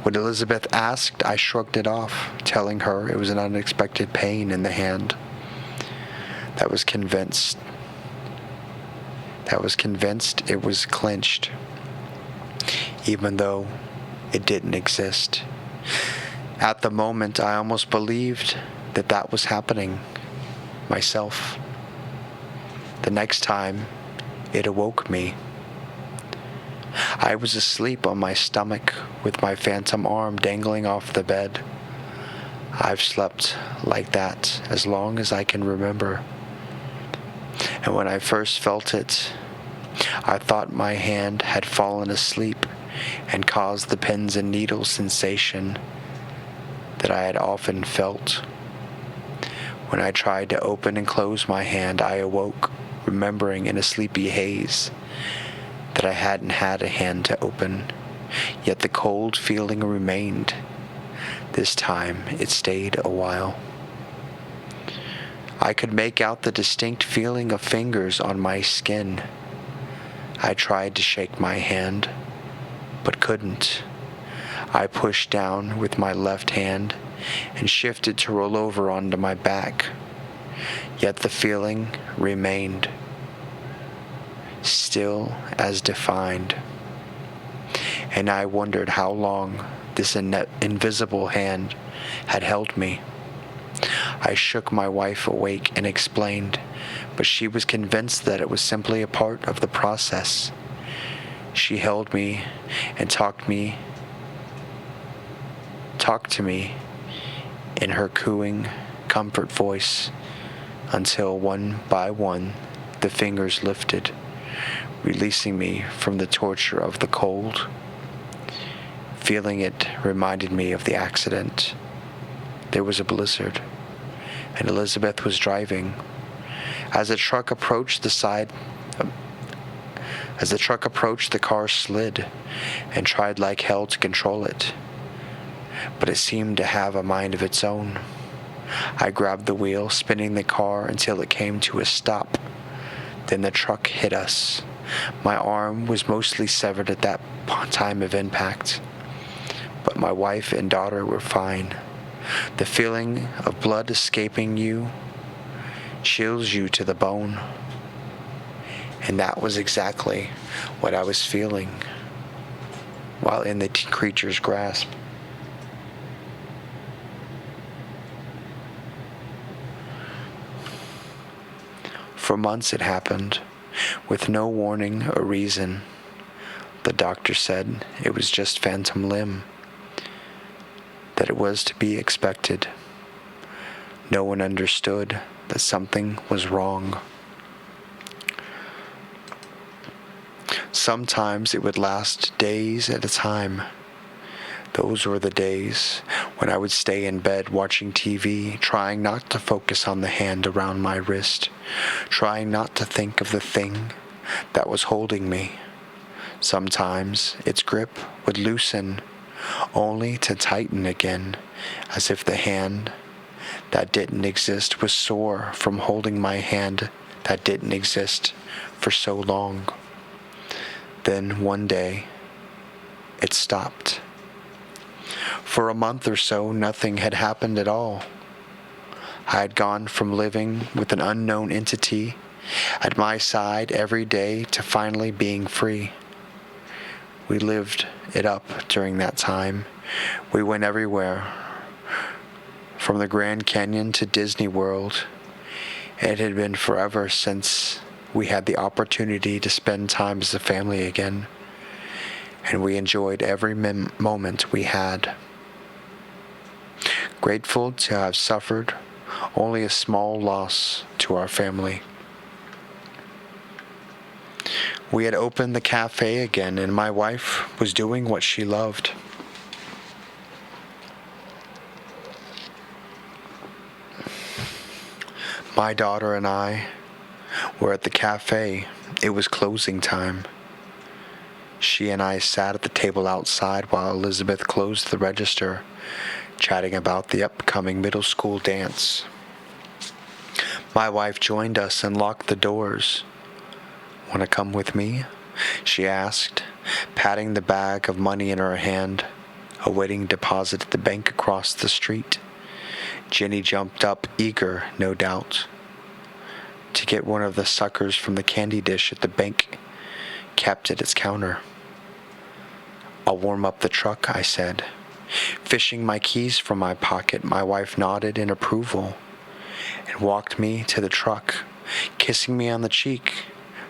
When Elizabeth asked, I shrugged it off, telling her it was an unexpected pain in the hand that was convinced it was clenched, even though it didn't exist. At the moment, I almost believed that was happening myself. The next time, it awoke me. I was asleep on my stomach with my phantom arm dangling off the bed. I've slept like that as long as I can remember. And when I first felt it, I thought my hand had fallen asleep and caused the pins and needles sensation that I had often felt. When I tried to open and close my hand, I awoke, remembering in a sleepy haze that I hadn't had a hand to open, yet the cold feeling remained. This time, it stayed a while. I could make out the distinct feeling of fingers on my skin. I tried to shake my hand, but couldn't. I pushed down with my left hand and shifted to roll over onto my back, yet the feeling remained, still as defined, and I wondered how long this invisible hand had held me. I shook my wife awake and explained, but she was convinced that it was simply a part of the process. She held me and talked to me in her cooing, comfort voice until one by one the fingers lifted, releasing me from the torture of the cold. Feeling it reminded me of the accident. There was a blizzard, and Elizabeth was driving. As the truck approached, the car slid and tried like hell to control it, but it seemed to have a mind of its own. I grabbed the wheel, spinning the car until it came to a stop. Then the truck hit us. My arm was mostly severed at that time of impact, but my wife and daughter were fine. The feeling of blood escaping you chills you to the bone, and that was exactly what I was feeling while in the creature's grasp. For months it happened, with no warning or reason. The doctor said it was just phantom limb, that it was to be expected. No one understood that something was wrong. Sometimes it would last days at a time. Those were the days when I would stay in bed watching TV, trying not to focus on the hand around my wrist, trying not to think of the thing that was holding me. Sometimes its grip would loosen, only to tighten again, as if the hand that didn't exist was sore from holding my hand that didn't exist for so long. Then one day, it stopped. For a month or so, nothing had happened at all. I had gone from living with an unknown entity at my side every day to finally being free. We lived it up during that time. We went everywhere, from the Grand Canyon to Disney World. It had been forever since we had the opportunity to spend time as a family again, and we enjoyed every moment we had. Grateful to have suffered only a small loss to our family. We had opened the cafe again, and my wife was doing what she loved. My daughter and I were at the cafe. It was closing time. She and I sat at the table outside while Elizabeth closed the register, chatting about the upcoming middle school dance. My wife joined us and locked the doors. "Want to come with me?" she asked, patting the bag of money in her hand, awaiting deposit at the bank across the street. Jenny jumped up, eager, no doubt, to get one of the suckers from the candy dish at the bank kept at its counter. "I'll warm up the truck," I said. Fishing my keys from my pocket, my wife nodded in approval and walked me to the truck, kissing me on the cheek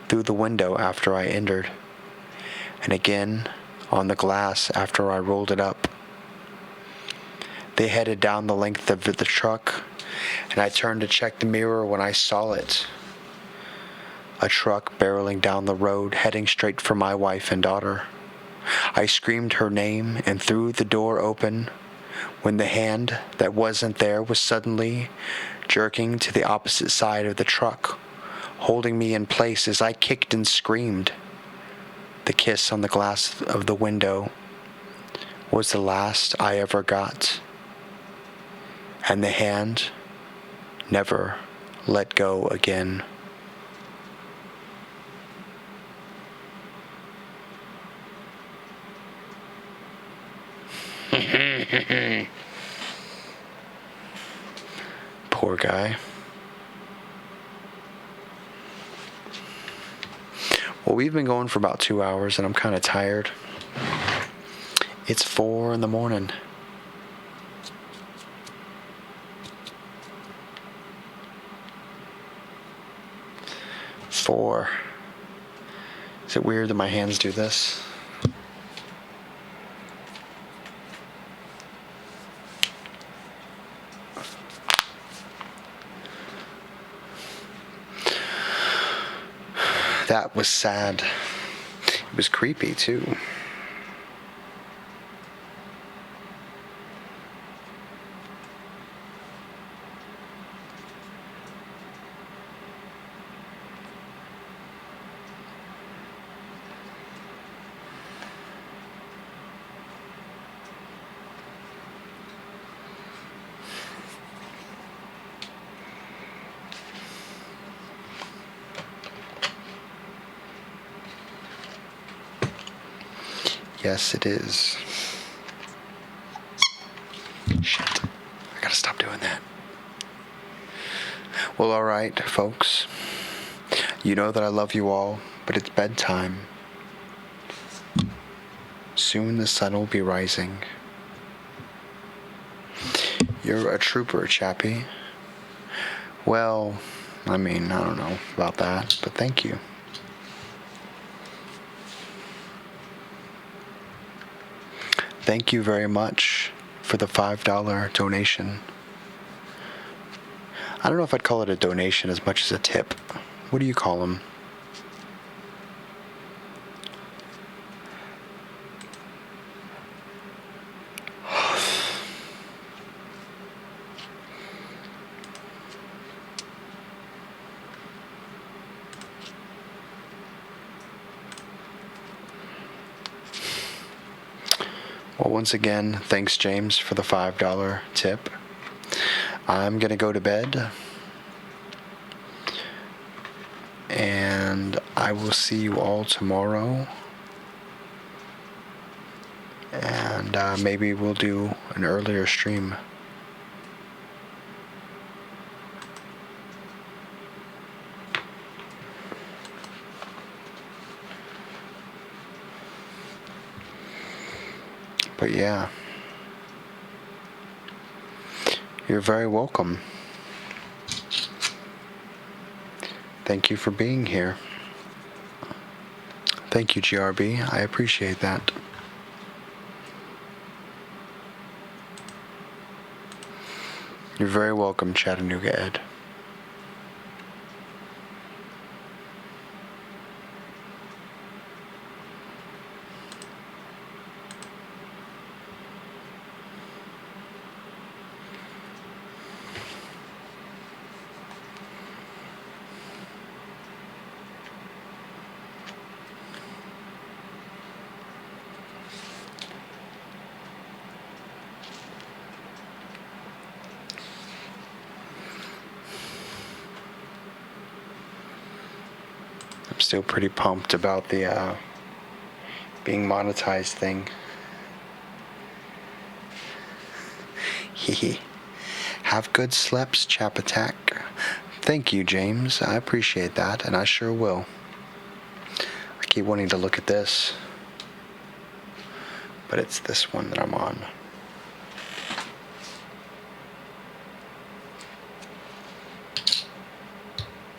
through the window after I entered, and again on the glass after I rolled it up. They headed down the length of the truck, and I turned to check the mirror when I saw it. A truck barreling down the road, heading straight for my wife and daughter. I screamed her name and threw the door open when the hand that wasn't there was suddenly jerking to the opposite side of the truck, holding me in place as I kicked and screamed. The kiss on the glass of the window was the last I ever got, and the hand never let go again. Poor guy. Well, we've been going for about 2 hours, and I'm kind of tired. It's 4 a.m. 4. Is it weird that my hands do this? That was sad. It was creepy, too. Yes, it is. Shit. I gotta stop doing that. Well, alright, folks. You know that I love you all, but it's bedtime. Soon the sun will be rising. You're a trooper, Chappy. Well, I mean, I don't know about that, but thank you. Thank you very much for the $5 donation. I don't know if I'd call it a donation as much as a tip. What do you call them? Well, once again, thanks, James, for the $5 tip. I'm going to go to bed. And I will see you all tomorrow. And maybe we'll do an earlier stream. But yeah, you're very welcome. Thank you for being here. Thank you, GRB. I appreciate that. You're very welcome, Chattanooga Ed. I'm still pretty pumped about the being monetized thing. Hehe. Have good sleeps, Chap Attack. Thank you, James. I appreciate that, and I sure will. I keep wanting to look at this, but it's this one that I'm on.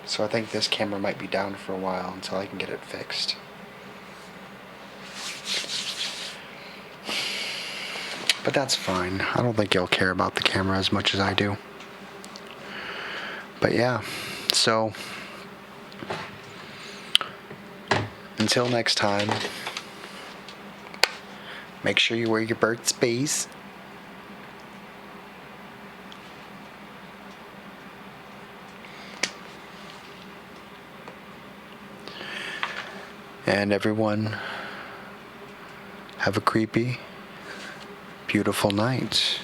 So I think this camera might be down for a while until I can get it fixed. But that's fine. I don't think you'll care about the camera as much as I do. But yeah, so until next time, make sure you wear your Burt's Bees. And everyone, have a creepy, beautiful night.